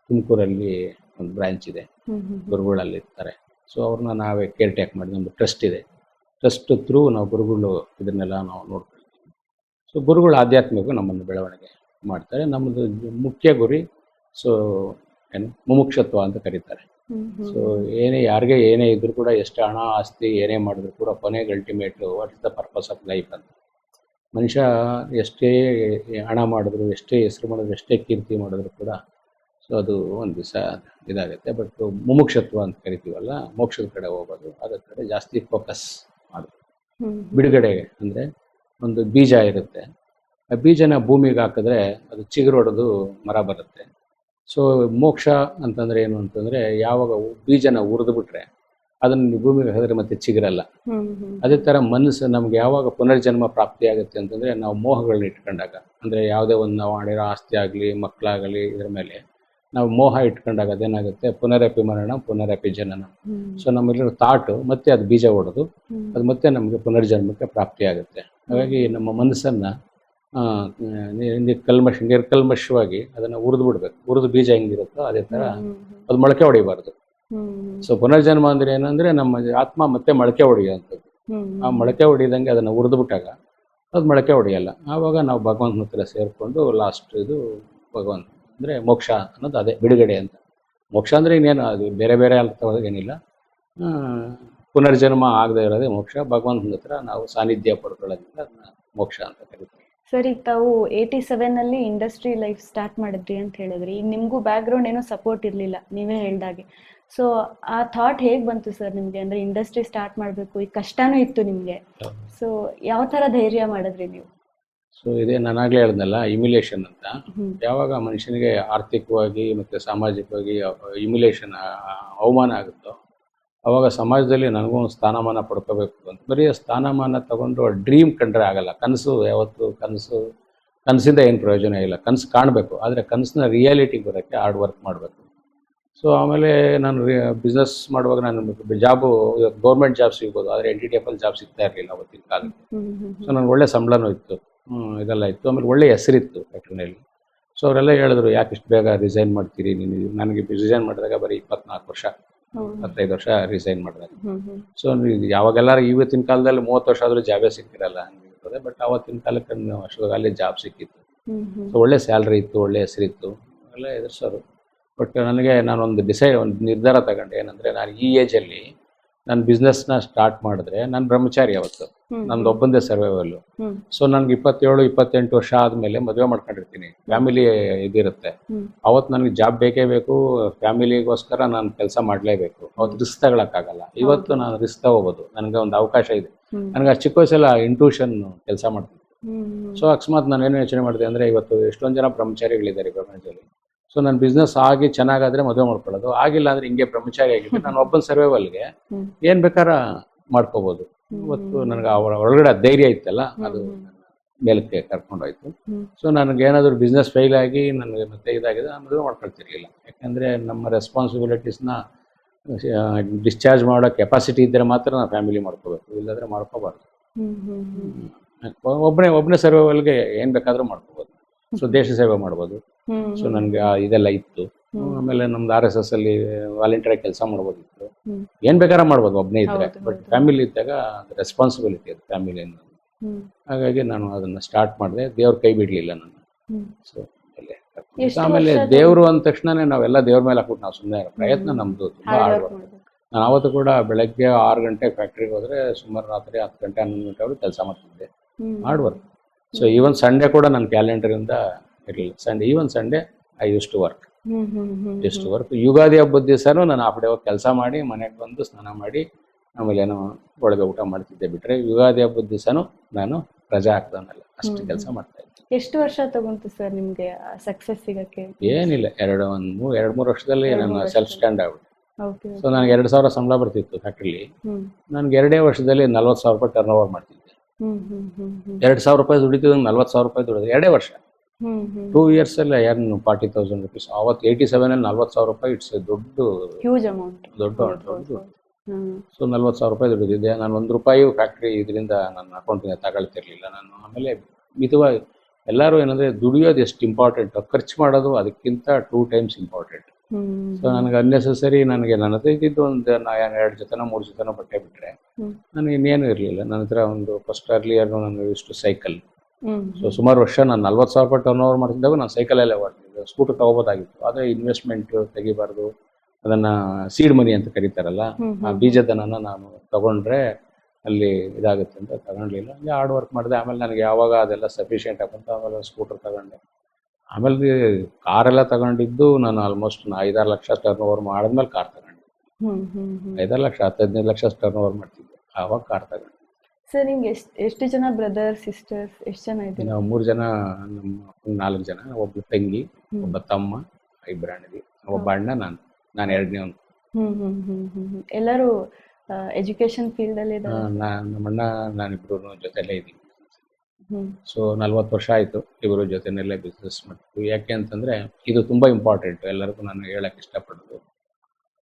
ತುಮಕೂರಲ್ಲಿ ಒಂದು ಬ್ರಾಂಚ್ ಇದೆ, ಗುರುಗಳಲ್ಲಿ ಇರ್ತಾರೆ. ಸೊ ಅವ್ರನ್ನ ನಾವೇ ಕೇರ್ ಟೇಕ್ ಮಾಡಿ, ನಮ್ಮದು ಟ್ರಸ್ಟ್ ಇದೆ. ಟ್ರಸ್ಟ್ ಥ್ರೂ ನಾವು ಗುರುಗಳು ಇದನ್ನೆಲ್ಲ ನಾವು ನೋಡ್ಕೊಳ್ತೀವಿ. ಸೊ ಗುರುಗಳು ಆಧ್ಯಾತ್ಮಿಕ ನಮ್ಮನ್ನು ಬೆಳವಣಿಗೆ ಮಾಡ್ತಾರೆ. ನಮ್ಮದು ಮುಖ್ಯ ಗುರಿ ಸೊ ಏನು ಮುಮುಕ್ಷತ್ವ ಅಂತ ಕರೀತಾರೆ. ಸೊ ಯಾರಿಗೆ ಏನೇ ಇದ್ರೂ ಕೂಡ, ಎಷ್ಟು ಹಣ ಆಸ್ತಿ ಏನೇ ಮಾಡಿದ್ರು ಕೂಡ ಕೊನೆಗೆ ultimate what is the purpose of life ಅಂತ. ಮನುಷ್ಯ ಎಷ್ಟೇ ಹಣ ಮಾಡಿದ್ರು, ಎಷ್ಟೇ ಹೆಸರು ಮಾಡಿದ್ರು, ಎಷ್ಟೇ ಕೀರ್ತಿ ಮಾಡಿದ್ರು ಕೂಡ ಸೊ ಅದು ಒಂದು ದಿವಸ ಇದಾಗುತ್ತೆ. ಬಟ್ ಮುಮುಕ್ಷತ್ವ ಅಂತ ಕರಿತೀವಲ್ಲ, ಮೋಕ್ಷದ ಕಡೆ ಹೋಗೋದು, ಅದರ ಕಡೆ ಜಾಸ್ತಿ ಫೋಕಸ್ ಮಾಡೋದು. ಬಿಡುಗಡೆಗೆ ಅಂದರೆ ಒಂದು ಬೀಜ ಇರುತ್ತೆ, ಆ ಬೀಜನ ಭೂಮಿಗೆ ಹಾಕಿದ್ರೆ ಅದು ಚಿಗುರೊಡೆದು ಮರ ಬರುತ್ತೆ. ಸೊ ಮೋಕ್ಷ ಅಂತಂದರೆ ಏನು ಅಂತಂದರೆ, ಯಾವಾಗ ಬೀಜನ ಉರಿದ್ಬಿಟ್ರೆ ಅದನ್ನು ಭೂಮಿಗೆ ಹಾಕಿದ್ರೆ ಮತ್ತೆ ಚಿಗುರಲ್ಲ. ಅದೇ ಥರ ಮನಸ್ಸು ನಮ್ಗೆ ಯಾವಾಗ ಪುನರ್ಜನ್ಮ ಪ್ರಾಪ್ತಿ ಆಗುತ್ತೆ ಅಂತಂದರೆ, ನಾವು ಮೋಹಗಳನ್ನ ಇಟ್ಕೊಂಡಾಗ, ಅಂದರೆ ಯಾವುದೇ ಒಂದು ನಾವು ಮಾಡಿರೋ ಆಸ್ತಿ ಆಗಲಿ ಮಕ್ಕಳಾಗಲಿ ಇದ್ರ ಮೇಲೆ ನಾವು ಮೋಹ ಇಟ್ಕೊಂಡಾಗ ಅದೇನಾಗುತ್ತೆ, ಪುನರಪಿ ಮರಣ ಪುನರಪಿ ಜನನ. ಸೊ ನಮ್ಮಲ್ಲಿರೋ ಥಾಟು ಮತ್ತೆ ಅದು ಬೀಜ ಹೊಡೆದು ಅದು ಮತ್ತೆ ನಮಗೆ ಪುನರ್ಜನ್ಮಕ್ಕೆ ಪ್ರಾಪ್ತಿ ಆಗುತ್ತೆ. ಹಾಗಾಗಿ ನಮ್ಮ ಮನಸ್ಸನ್ನು ನಿರ್ಕಲ್ಮಶವಾಗಿ ಅದನ್ನು ಉರಿದು ಬಿಡ್ಬೇಕು. ಉರಿದು ಬೀಜ ಹೆಂಗಿರುತ್ತೋ ಅದೇ ಥರ ಅದು ಮೊಳಕೆ ಹೊಡಿಬಾರ್ದು. ಸೊ ಪುನರ್ಜನ್ಮ ಅಂದ್ರೆ ಏನಂದ್ರೆ, ನಮ್ಮ ಆತ್ಮ ಮತ್ತೆ ಮೊಳಕೆ ಹೊಡೆಯುವಂಥದ್ದು. ಆ ಮೊಳಕೆ ಹೊಡಿದಂಗೆ ಅದನ್ನು ಉರಿದು ಬಿಟ್ಟಾಗ ಅದು ಮೊಳಕೆ ಹೊಡೆಯಲ್ಲ. ಆವಾಗ ನಾವು ಭಗವಂತನ ಹತ್ರ ಸೇರಿಕೊಂಡು ಲಾಸ್ಟ್ ಇದು ಭಗವಂತ ಅಂದರೆ ಮೋಕ್ಷ ಅನ್ನೋದು ಅದೇ ಬಿಡುಗಡೆ ಅಂತ. ಮೋಕ್ಷ ಅಂದರೆ ಇನ್ನೇನು, ಅದು ಬೇರೆ ಬೇರೆ ಅರ್ಥವಾಗೇನಿಲ್ಲ. ಪುನರ್ಜನ್ಮ ಆಗದೆ ಇರೋದೇ ಮೋಕ್ಷ. ಭಗವಂತನ ಹತ್ರ ನಾವು ಸಾನ್ನಿಧ್ಯ ಪಡ್ಕೊಳ್ಳೋದ್ರಿಂದ ಅದನ್ನ ಮೋಕ್ಷ ಅಂತ ಕರೀತೀವಿ. ಸರ್, ಈಗ ತಾವು 87 ಇಂಡಸ್ಟ್ರಿ ಲೈಫ್ ಸ್ಟಾರ್ಟ್ ಮಾಡಿದ್ರಿ ಅಂತ ಹೇಳಿದ್ರಿ. ಈಗ ನಿಮಗೂ ಬ್ಯಾಕ್ಗ್ರೌಂಡ್ ಏನೋ ಸಪೋರ್ಟ್ ಇರಲಿಲ್ಲ, ನೀವೇ ಹೇಳ್ದಾಗೆ. ಸೊ ಆ ಥಾಟ್ ಹೇಗೆ ಬಂತು ಸರ್ ನಿಮಗೆ? ಅಂದರೆ ಇಂಡಸ್ಟ್ರಿ ಸ್ಟಾರ್ಟ್ ಮಾಡಬೇಕು, ಈಗ ಕಷ್ಟನೂ ಇತ್ತು ನಿಮಗೆ. ಸೊ ಯಾವ ಥರ ಧೈರ್ಯ ಮಾಡಿದ್ರಿ ನೀವು? ಸೊ ಇದೇ ನಾನಾಗಲೇ ಹೇಳಿದ್ನಲ್ಲ, ಇಮ್ಯುಲೇಷನ್ ಅಂತ. ಯಾವಾಗ ಮನುಷ್ಯನಿಗೆ ಆರ್ಥಿಕವಾಗಿ ಮತ್ತು ಸಾಮಾಜಿಕವಾಗಿ ಇಮ್ಯುಲೇಷನ್ ಅವಮಾನ ಆಗುತ್ತೋ, ಅವಾಗ ಸಮಾಜದಲ್ಲಿ ನನಗೂ ಒಂದು ಸ್ಥಾನಮಾನ ಪಡ್ಕೋಬೇಕು ಅಂತ. ಬರೀ ಸ್ಥಾನಮಾನ ತಗೊಂಡು ಡ್ರೀಮ್ ಕಂಡ್ರೆ ಆಗಲ್ಲ. ಕನಸು ಯಾವತ್ತು ಕನಸಿಂದ ಏನು ಪ್ರಯೋಜನ ಇಲ್ಲ. ಕನಸು ಕಾಣಬೇಕು, ಆದರೆ ಕನಸನ್ನ ರಿಯಾಲಿಟಿಗೆ ಬರೋಕ್ಕೆ ಹಾರ್ಡ್ ವರ್ಕ್ ಮಾಡಬೇಕು. ಸೊ ಆಮೇಲೆ ನಾನು ಬಿಸ್ನೆಸ್ ಮಾಡುವಾಗ ನಾನು ಜಾಬು ಗೌರ್ಮೆಂಟ್ ಜಾಬ್ ಸಿಗ್ಬೋದು, ಆದರೆ NTTF ಜಾಬ್ ಸಿಗ್ತಾ ಇರಲಿಲ್ಲ ಅವತ್ತಿನ ಕಾಲಕ್ಕೆ. ಸೊ ನನಗೆ ಒಳ್ಳೆ ಸಂಬಳನೂ ಇತ್ತು, ಇದೆಲ್ಲ ಇತ್ತು. ಆಮೇಲೆ ಒಳ್ಳೆ ಹೆಸರಿತ್ತು ಫ್ಯಾಕ್ಟ್ರಿನಲ್ಲಿ. ಸೊ ಅವರೆಲ್ಲ ಹೇಳಿದ್ರು, ಯಾಕೆ ಇಷ್ಟು ಬೇಗ ರಿಸೈನ್ ಮಾಡ್ತೀರಿ ನೀನು? ನನಗೆ ರಿಸೈನ್ ಮಾಡಿದಾಗ ಬರೀ 24 ವರ್ಷ 25 ವರ್ಷ ರಿಸೈನ್ ಮಾಡಿದಾಗ. ಸೊ ಯಾವಾಗೆಲ್ಲರೂ ಇವತ್ತಿನ ಕಾಲದಲ್ಲಿ 30 ವರ್ಷ ಆದರೂ ಜಾಬೇ ಸಿಕ್ಕಿರಲ್ಲ ಹಂಗಿರ್ತದೆ. ಬಟ್ ಆವತ್ತಿನ ಕಾಲಕ್ಕೆ ವರ್ಷದಲ್ಲಿ ಜಾಬ್ ಸಿಕ್ಕಿತ್ತು. ಸೊ ಒಳ್ಳೆ ಸ್ಯಾಲ್ರಿ ಇತ್ತು, ಒಳ್ಳೆ ಹೆಸರಿತ್ತು, ಎಲ್ಲ ಎದುರಿಸೋರು. ಬಟ್ ನನಗೆ ನಾನೊಂದು ಒಂದು ನಿರ್ಧಾರ ತಗೊಂಡೆ. ಏನಂದರೆ, ನಾನು ಈ ಏಜಲ್ಲಿ ನನ್ನ ಬಿಸ್ನೆಸ್ನ ಸ್ಟಾರ್ಟ್ ಮಾಡಿದ್ರೆ ನಾನು ಬ್ರಹ್ಮಚಾರಿ ಅವತ್ತು, ನಂದು ಒಬ್ಬಂದೇ ಸರ್ವೈವಲ್ಲು. ಸೊ ನನ್ಗೆ 27-28 ವರ್ಷ ಆದಮೇಲೆ ಮದುವೆ ಮಾಡ್ಕೊಂಡಿರ್ತೀನಿ, ಫ್ಯಾಮಿಲಿ ಇದಿರುತ್ತೆ. ಅವತ್ತು ನನಗೆ ಜಾಬ್ ಬೇಕೇ ಬೇಕು, ಫ್ಯಾಮಿಲಿಗೋಸ್ಕರ ನಾನು ಕೆಲಸ ಮಾಡಲೇಬೇಕು. ಅವತ್ತು ರಿಸ್ಕ್ ತಗೊಳಕ್ಕಾಗಲ್ಲ. ಇವತ್ತು ನಾನು ರಿಸ್ಕ್ ತಗೋಬೋದು, ನನಗೆ ಒಂದು ಅವಕಾಶ ಇದೆ. ನನಗೆ ಚಿಕ್ಕ ವಯಸ್ಸೆಲ್ಲ ಇಂಟ್ಯೂಷನ್ ಕೆಲಸ ಮಾಡ್ತೀನಿ. ಸೊ ಅಕಸ್ಮಾತ್ ನಾನು ಏನು ಯೋಚನೆ ಮಾಡಿದೆ ಅಂದರೆ, ಇವತ್ತು ಎಷ್ಟೊಂದು ಜನ ಬ್ರಹ್ಮಚಾರಿಗಳಿದ್ದಾರೆ ಪ್ರಪಂಚದಲ್ಲಿ. ಸೊ ನನ್ನ ಬಿಸ್ನೆಸ್ ಆಗಿ ಚೆನ್ನಾಗಾದ್ರೆ ಮದುವೆ ಮಾಡ್ಕೊಳ್ಳೋದು, ಆಗಿಲ್ಲ ಅಂದ್ರೆ ಹಿಂಗೆ ಬ್ರಹ್ಮಚಾರಿ ಆಗಿದ್ರೆ ನಾನು ಒಬ್ಬನ ಸರ್ವೈವಲ್ಗೆ ಏನು ಬೇಕಾರ ಮಾಡ್ಕೋಬೋದು. ಇವತ್ತು ನನಗೆ ಅವರ ಒಳಗಡೆ ಧೈರ್ಯ ಇತ್ತಲ್ಲ, ಅದು ಮೇಲಕ್ಕೆ ಕರ್ಕೊಂಡೋಯ್ತು. ಸೊ ನನಗೆ ಏನಾದರೂ ಬಿಸ್ನೆಸ್ ಫೇಲ್ ಆಗಿ ನನಗೆ ಮತ್ತೆ ಇದಾಗಿದೆ, ನಾನು ಮದುವೆ ಮಾಡ್ಕೊಳ್ತಿರ್ಲಿಲ್ಲ. ಯಾಕೆಂದರೆ ನಮ್ಮ ರೆಸ್ಪಾನ್ಸಿಬಿಲಿಟೀಸ್ನ ಡಿಸ್ಚಾರ್ಜ್ ಮಾಡೋ ಕೆಪಾಸಿಟಿ ಇದ್ದರೆ ಮಾತ್ರ ನಾವು ಫ್ಯಾಮಿಲಿ ಮಾಡ್ಕೋಬೇಕು, ಇಲ್ಲಾಂದರೆ ಮಾಡ್ಕೋಬಾರ್ದು. ಒಬ್ಬನೇ ಸರ್ವೈವಲ್ಗೆ ಏನು ಬೇಕಾದರೂ ಮಾಡ್ಕೋಬೋದು. ಸೊ ದೇಶ ಸೇವೆ ಮಾಡ್ಬೋದು. ಸೊ ನನಗೆ ಇದೆಲ್ಲ ಇತ್ತು. ಆಮೇಲೆ ನಮ್ದು RSS ಅಲ್ಲಿ ವಾಲಂಟಿಯರ್ ಕೆಲಸ ಮಾಡ್ಬೋದಿತ್ತು. ಏನ್ ಬೇಕಾದ್ರೆ ಮಾಡ್ಬೋದು ಒಬ್ಬನೇ ಇದ್ರೆ, ಬಟ್ ಫ್ಯಾಮಿಲಿ ಇದ್ದಾಗ ರೆಸ್ಪಾನ್ಸಿಬಿಲಿಟಿ ಅದು ಫ್ಯಾಮಿಲಿ ಅನ್ನೋದು. ಹಾಗಾಗಿ ನಾನು ಅದನ್ನ ಸ್ಟಾರ್ಟ್ ಮಾಡಿದೆ. ದೇವ್ರ ಕೈ ಬಿಡ್ಲಿಲ್ಲ ನನ್ನ. ಸೊ ಆಮೇಲೆ ದೇವ್ರು ಅಂದ ತಕ್ಷಣನೇ ನಾವೆಲ್ಲ ದೇವ್ರ ಮೇಲೆ ಹಾಕ್ಬಿಟ್ಟು ನಾವು ಸುಮ್ಮನೆ ಪ್ರಯತ್ನ ನಮ್ದು ತುಂಬಾ ಹಾರ್ಡ್ ವರ್ಕ್. ನಾನು ಅವತ್ತು ಕೂಡ ಬೆಳಗ್ಗೆ 6 ಗಂಟೆಗೆ ಫ್ಯಾಕ್ಟ್ರಿಗೆ ಹೋದ್ರೆ ಸುಮಾರು ರಾತ್ರಿ 10 ಗಂಟೆ 11 ಗಂಟೆವರೆಗೂ ಕೆಲಸ ಮಾಡ್ತಿದ್ದೆ, hard work. So even Sunday ಕೂಡ ನನ್ನ ಕ್ಯಾಲೆಂಡರಿಂದ ಇರಲಿಲ್ಲ. Even Sunday I use to work. Ugadi ಹಬ್ಬದ ದಿವಸನೂ ನಾನು ಹಾಫ್ ಡೇ ಹೋಗಿ ಕೆಲಸ ಮಾಡಿ ಮನೆಗೆ ಬಂದು ಸ್ನಾನ ಮಾಡಿ ಆಮೇಲೆ ಏನೋ ಒಳಗೆ ಊಟ ಮಾಡ್ತಿದ್ದೆ. ಬಿಟ್ರೆ ಯುಗಾದಿ ಹಬ್ಬದ ದಿವಸನೂ ನಾನು ರಜಾ ಹಾಕ್ದಾನಲ್ಲ, ಅಷ್ಟು ಕೆಲಸ ಮಾಡ್ತಾ ಇದ್ದೆ. ಎಷ್ಟು ವರ್ಷ ತಗೊಂತು ಸರ್ ನಿಮ್ಗೆ ಸಕ್ಸಸ್ ಸಿಗಕ್ಕೆ? ಏನಿಲ್ಲ, 2-3 ವರ್ಷದಲ್ಲಿ ನಾನು ಸೆಲ್ಫ್ ಸ್ಟ್ಯಾಂಡ್ ಆಗ್ಬಿಟ್ಟೆ. ಸೊ ನನಗೆ 2,000 ಸಂಬಳ ಬರ್ತಿತ್ತು ಫ್ಯಾಕ್ಟ್ರಿಲಿ. ನನಗೆ 2 ವರ್ಷದಲ್ಲಿ 40,000 ರೂಪಾಯಿ ಟರ್ನ್ ಓವರ್ ಮಾಡ್ತಿದ್ದೆ. 2,000 ರೂಪಾಯಿ ದುಡಿತಿದ್ದ 40,000 ರೂಪಾಯಿ ದುಡಿದ್ರೆ 2 ವರ್ಷ. 2 years ಅಲ್ಲಿ 40,000 rupees. ಅವತ್ತು 87 ಅಲ್ಲಿ 40,000 ರೂಪಾಯಿ ಇಟ್ಸ್ ಹ್ಯೂಜ್ ಅಮೌಂಟ್, ದೊಡ್ಡ. ಸೊ 40,000 ರೂಪಾಯಿ ದುಡಿದಿದ್ದೆ. ನಾನು 1 ರೂಪಾಯಿ ಫ್ಯಾಕ್ಟ್ರಿ ಇದರಿಂದ ನನ್ನ ಅಕೌಂಟಿಂದ ತಗೊಳ್ತಿರ್ಲಿಲ್ಲ ನಾನು. ಆಮೇಲೆ ಮಿತವಾಗಿ ಎಲ್ಲರೂ ಏನಂದ್ರೆ ದುಡಿಯೋದು ಎಷ್ಟು ಇಂಪಾರ್ಟೆಂಟ್, ಖರ್ಚು ಮಾಡೋದು ಅದಕ್ಕಿಂತ 2 times ಇಂಪಾರ್ಟೆಂಟ್. ಸೊ ನನಗೆ ಅನ್ನೆಸೆಸರಿ ನನಗೆ ನನ್ನ ಹತ್ರ ಇದ್ದಿದ್ದು ಒಂದು 2 ಜೊತೆನೋ 3 ಜೊತೆನೋ ಬಟ್ಟೆ ಬಿಟ್ಟರೆ ನನಗೆ ಇನ್ನೇನು ಇರಲಿಲ್ಲ. ನನ್ನ ಹತ್ರ ಒಂದು ಫಸ್ಟ್ ಅರ್ಲಿಯರ್ ನನಗೆ ಇಷ್ಟು ಸೈಕಲ್. ಸೊ ಸುಮಾರು ವರ್ಷ ನಾನು 40,000 ರೂಪಾಯಿ ಟರ್ನ್ ಓವರ್ ಮಾಡ್ತಿದ್ದಾಗ ನಾನು ಸೈಕಲಲ್ಲೇ ಓಡ್ತಿದ್ದೆ. ಸ್ಕೂಟರ್ ತಗೋಬೋದಾಗಿತ್ತು, ಆದರೆ ಇನ್ವೆಸ್ಟ್ಮೆಂಟ್ ತೆಗಿಬಾರ್ದು, ಅದನ್ನ ಸೀಡ್ ಮನಿ ಅಂತ ಕರೀತಾರಲ್ಲ, ಆ ಬೀಜದನ್ನ ನಾನು ತಗೊಂಡ್ರೆ ಅಲ್ಲಿ ಇದಾಗುತ್ತೆ ಅಂತ ತಗೊಂಡ್ಲಿಲ್ಲ. ಹಂಗೆ ಹಾರ್ಡ್ ವರ್ಕ್ ಮಾಡಿದೆ. ಆಮೇಲೆ ನನಗೆ ಯಾವಾಗ ಅದೆಲ್ಲ ಸಫಿಷಿಯೆಂಟ್ ಆಗುತ್ತೆ ಆಮೇಲೆ ಸ್ಕೂಟರ್ ತಗೊಂಡೆ. ಆಮೇಲೆ ಕಾರೆಲ್ಲ ತಗೊಂಡಿದ್ದು ನಾನು ಆಲ್ಮೋಸ್ಟ್ 5-6 ಲಕ್ಷ ಟರ್ನ್ ಓವರ್ ಮಾಡಿದ್ಮೇಲೆ ಕಾರ್ ತಗೊಂಡೆ. 5-6 ಲಕ್ಷ 15 ಲಕ್ಷ ಟರ್ನ್ ಓವರ್ ಮಾಡ್ತಿದ್ದೆ ಆವಾಗ ಕಾರ್ ತಗೊಂಡೆ. ಸರ್ ನಿಮ್ಗೆ ಎಷ್ಟು ಜನ ಬ್ರದರ್ ಸಿಸ್ಟರ್ಸ್, ಎಷ್ಟು ಜನ ಇದ್ದೀರಾ? ನಾವು 3 ಜನ, ನಮ್ಮ 4 ಜನ. ಒಬ್ಬ ತಂಗಿ, ಒಬ್ಬ ತಮ್ಮ, 2 ಅಣ್ಣದಿ, ಒಬ್ಬ ಅಣ್ಣ, ನಾನು 2ನೇವನು. ಎಲ್ಲರೂ ಎಜುಕೇಶನ್ ಫೀಲ್ಡ್ ಅಲ್ಲಿ ಇದ್ದಾರೆ. ನಮ್ಮಣ್ಣ ನಾನಿಬ್ರು ಜೊತೆಲೇ ಇದ್ದೀವಿ. ಸೊ 40 ವರ್ಷ ಆಯಿತು ಇಬ್ಬರು ಜೊತೆನಲ್ಲೇ ಬಿಸ್ನೆಸ್ ಮಾಡ್ತೀವಿ. ಯಾಕೆ ಅಂತಂದರೆ ಇದು ತುಂಬ ಇಂಪಾರ್ಟೆಂಟ್, ಎಲ್ಲರಿಗೂ ನಾನು ಹೇಳಕ್ಕೆ ಇಷ್ಟಪಡೋದು.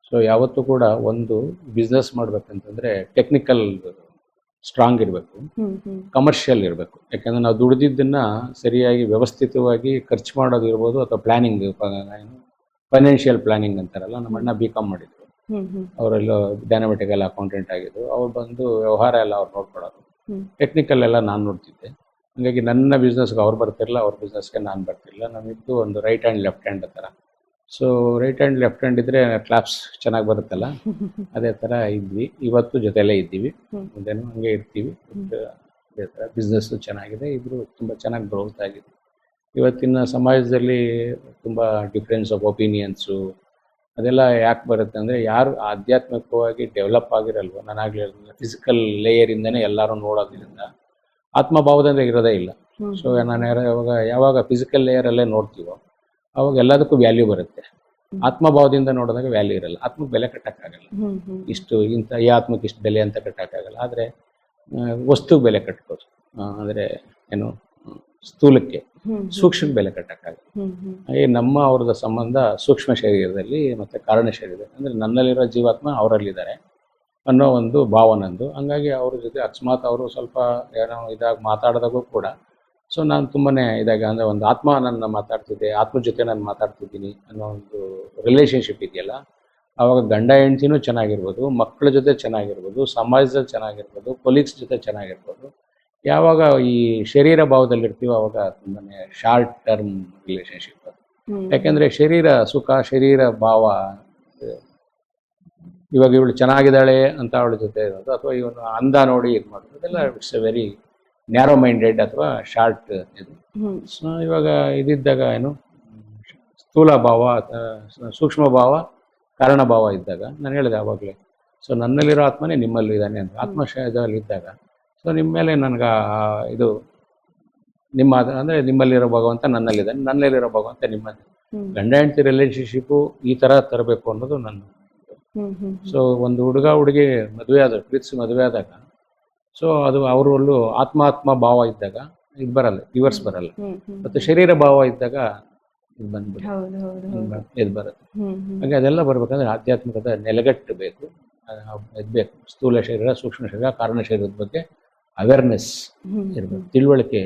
ಸೊ ಯಾವತ್ತೂ ಕೂಡ ಒಂದು ಬಿಸ್ನೆಸ್ ಮಾಡ್ಬೇಕಂತಂದರೆ ಟೆಕ್ನಿಕಲ್ ಸ್ಟ್ರಾಂಗ್ ಇರಬೇಕು, ಕಮರ್ಷಿಯಲ್ ಇರಬೇಕು. ಯಾಕೆಂದರೆ ನಾವು ದುಡಿದಿದ್ದನ್ನು ಸರಿಯಾಗಿ ವ್ಯವಸ್ಥಿತವಾಗಿ ಖರ್ಚು ಮಾಡೋದಿರ್ಬೋದು, ಅಥವಾ ಪ್ಲ್ಯಾನಿಂಗ್, ಫೈನಾನ್ಷಿಯಲ್ ಪ್ಲ್ಯಾನಿಂಗ್ ಅಂತಾರಲ್ಲ. ನಮ್ಮ ಅಣ್ಣ BCom ಮಾಡಿದ್ರು, ಅವರೆಲ್ಲ ಡೈನಾಮೆಟಿಕಲ್ ಅಕೌಂಟೆಂಟ್ ಆಗಿದ್ರು. ಅವ್ರು ಬಂದು ವ್ಯವಹಾರ ಎಲ್ಲ ಅವ್ರು ನೋಡ್ಕೊಳ್ಳೋರು, ಟೆಕ್ನಿಕಲ್ ಎಲ್ಲ ನಾನು ನೋಡ್ತಿದ್ದೆ. ಹಾಗಾಗಿ ನನ್ನ ಬಿಸ್ನೆಸ್ಗೆ ಅವ್ರು ಬರ್ತಿರಲಿಲ್ಲ, ಅವ್ರ ಬಿಸ್ನೆಸ್ಗೆ ನಾನು ಬರ್ತಿರಲಿಲ್ಲ. ನಮ್ಮಿದ್ದು ಒಂದು ರೈಟ್ ಹ್ಯಾಂಡ್ ಲೆಫ್ಟ್ ಹ್ಯಾಂಡ್ ಥರ. So right hand left hand ಇದ್ದರೆ ಕ್ಲಾಪ್ಸ್ ಚೆನ್ನಾಗಿ ಬರುತ್ತಲ್ಲ, ಅದೇ ಥರ ಇದ್ವಿ. ಇವತ್ತು ಜೊತೆಯಲ್ಲೇ ಇದ್ದೀವಿ, ಮುಂದೇನು ಹಂಗೆ ಇರ್ತೀವಿ. ಅದೇ ಥರ ಬಿಸ್ನೆಸ್ಸು ಚೆನ್ನಾಗಿದೆ, ಇಬ್ಬರು ತುಂಬ ಚೆನ್ನಾಗಿ ಗ್ರೋತ್ ಆಗಿದೆ. ಇವತ್ತಿನ ಸಮಾಜದಲ್ಲಿ ತುಂಬ ಡಿಫ್ರೆನ್ಸ್ ಆಫ್ ಒಪಿನಿಯನ್ಸು ಅದೆಲ್ಲ ಯಾಕೆ ಬರುತ್ತೆ ಅಂದರೆ, ಯಾರು ಆಧ್ಯಾತ್ಮಿಕವಾಗಿ ಡೆವಲಪ್ ಆಗಿರಲ್ವೋ, ನಾನಾಗಲಿ ಫಿಸಿಕಲ್ ಲೇಯರಿಂದನೇ ಎಲ್ಲರೂ ನೋಡೋದ್ರಿಂದ ಆತ್ಮಭಾವದಿಂದ ಇರೋದೇ ಇಲ್ಲ. ಸೊ ನಾನು ಯಾವಾಗ ಫಿಸಿಕಲ್ ಲೇಯರಲ್ಲೇ ನೋಡ್ತೀವೋ ಅವಾಗ ಎಲ್ಲದಕ್ಕೂ ವ್ಯಾಲ್ಯೂ ಬರುತ್ತೆ. ಆತ್ಮಭಾವದಿಂದ ನೋಡಿದಾಗ ವ್ಯಾಲ್ಯೂ ಇರಲ್ಲ, ಆತ್ಮಕ್ಕೆ ಬೆಲೆ ಕಟ್ಟಕ್ಕಾಗಲ್ಲ. ಈ ಆತ್ಮಕ್ಕೆ ಇಷ್ಟು ಬೆಲೆ ಅಂತ ಕಟ್ಟಕ್ಕಾಗಲ್ಲ. ಆದರೆ ವಸ್ತುಗೆ ಬೆಲೆ ಕಟ್ಬೋದು, ಅಂದರೆ ಏನು ಸ್ಥೂಲಕ್ಕೆ, ಸೂಕ್ಷ್ಮ ಬೆಲೆ ಕಟ್ಟಕ್ಕಾಗಲ್ಲ. ಹಾಗೆ ಅವ್ರದ್ದು ಸಂಬಂಧ ಸೂಕ್ಷ್ಮ ಶರೀರದಲ್ಲಿ ಮತ್ತು ಕಾರಣ ಶರೀರದಲ್ಲಿ, ಅಂದರೆ ನನ್ನಲ್ಲಿರೋ ಜೀವಾತ್ಮ ಅವರಲ್ಲಿದ್ದಾರೆ ಅನ್ನೋ ಒಂದು ಭಾವನಂದು. ಹಂಗಾಗಿ ಅವ್ರ ಜೊತೆ ಅಕಸ್ಮಾತ್ ಅವರು ಸ್ವಲ್ಪ ಏನೋ ಇದಾಗಿ ಮಾತಾಡಿದಾಗೂ ಕೂಡ, ಸೊ ನಾನು ತುಂಬಾ ಇದಾಗ ಅಂದರೆ ಒಂದು ಆತ್ಮ ನನ್ನ ಮಾತಾಡ್ತಿದ್ದೆ, ಆತ್ಮ ಜೊತೆ ನಾನು ಮಾತಾಡ್ತಿದ್ದೀನಿ ಅನ್ನೋ ಒಂದು ರಿಲೇಷನ್ಶಿಪ್ ಇದೆಯಲ್ಲ, ಆವಾಗ ಗಂಡ ಹೆಂಡ್ತಿನೂ ಚೆನ್ನಾಗಿರ್ಬೋದು, ಮಕ್ಕಳ ಜೊತೆ ಚೆನ್ನಾಗಿರ್ಬೋದು, ಸಮಾಜದಲ್ಲಿ ಚೆನ್ನಾಗಿರ್ಬೋದು, ಕೊಲೀಗ್ಸ್ ಜೊತೆ ಚೆನ್ನಾಗಿರ್ಬೋದು. ಯಾವಾಗ ಈ ಶರೀರ ಭಾವದಲ್ಲಿರ್ತೀವೋ ಅವಾಗ ತುಂಬಾ ಶಾರ್ಟ್ ಟರ್ಮ್ ರಿಲೇಷನ್ಶಿಪ್ ಅದು. ಯಾಕೆಂದರೆ ಶರೀರ ಸುಖ, ಶರೀರ ಭಾವ ಇವಾಗ ಇವಳು ಚೆನ್ನಾಗಿದ್ದಾಳೆ ಅಂತ ಅವಳ ಜೊತೆ ಇರೋದು, ಅಥವಾ ಇವನು ಅಂದ ನೋಡಿ ಇದು ಮಾಡೋದು, ಅದೆಲ್ಲ it's A very narrow minded ಅಥವಾ ಶಾರ್ಟ್ ಇದು. ಸೊ ಇವಾಗ ಇದಿದ್ದಾಗ ಏನು ಸ್ಥೂಲ ಭಾವ, ಸೂಕ್ಷ್ಮ ಭಾವ, ಕಾರಣ ಭಾವ ಇದ್ದಾಗ ನಾನು ಹೇಳಿದೆ ಆವಾಗಲೇ, ಸೊ ನನ್ನಲ್ಲಿರೋ ಆತ್ಮನೇ ನಿಮ್ಮಲ್ಲಿ ಇದ್ದಾನೆ ಅಂತ ಆತ್ಮಶಯದಲ್ಲಿ ಇದ್ದಾಗ, ಸೊ ನಿಮ್ಮ ಮೇಲೆ ನನಗೆ ಇದು ನಿಮ್ಮ ಅಂದರೆ ನಿಮ್ಮಲ್ಲಿರೋ ಭಗವಂತ ನನ್ನಲ್ಲಿದ್ದಾನೆ, ನನ್ನಲ್ಲಿರೋ ಭಗವಂತ ನಿಮ್ಮಲ್ಲಿ. ಗಂಡ ಹೆಂಡತಿ ರಿಲೇಶನ್ಶಿಪ್ಪು ಈ ಥರ ತರಬೇಕು ಅನ್ನೋದು ನನ್ನ. ಸೊ ಒಂದು ಹುಡುಗ ಹುಡುಗಿ ಮದುವೆ ಆದಾಗ, ಪ್ರೀತಿಸಿ ಮದುವೆ ಆದಾಗ, ಸೊ ಅದು ಅವರಲ್ಲೂ ಆತ್ಮ ಭಾವ ಇದ್ದಾಗ ಇದು ಬರಲ್ಲ, ರಿವರ್ಸ್ ಬರಲ್ಲ. ಮತ್ತು ಶರೀರ ಭಾವ ಇದ್ದಾಗ ಇದು ಬಂದ್ಬಿಡುತ್ತೆ, ಇದು ಬರುತ್ತೆ. ಹಾಗೆ ಅದೆಲ್ಲ ಬರ್ಬೇಕಂದ್ರೆ ಆಧ್ಯಾತ್ಮಿಕದ ನೆಲೆಗಟ್ಟು ಬೇಕು, ಇದು ಬೇಕು. ಸ್ಥೂಲ ಶರೀರ, ಸೂಕ್ಷ್ಮ ಶರೀರ, ಕಾರಣ ಶರೀರದ ಬಗ್ಗೆ ಅವೇರ್ನೆಸ್ ಇರಬೇಕು, ತಿಳುವಳಿಕೆ.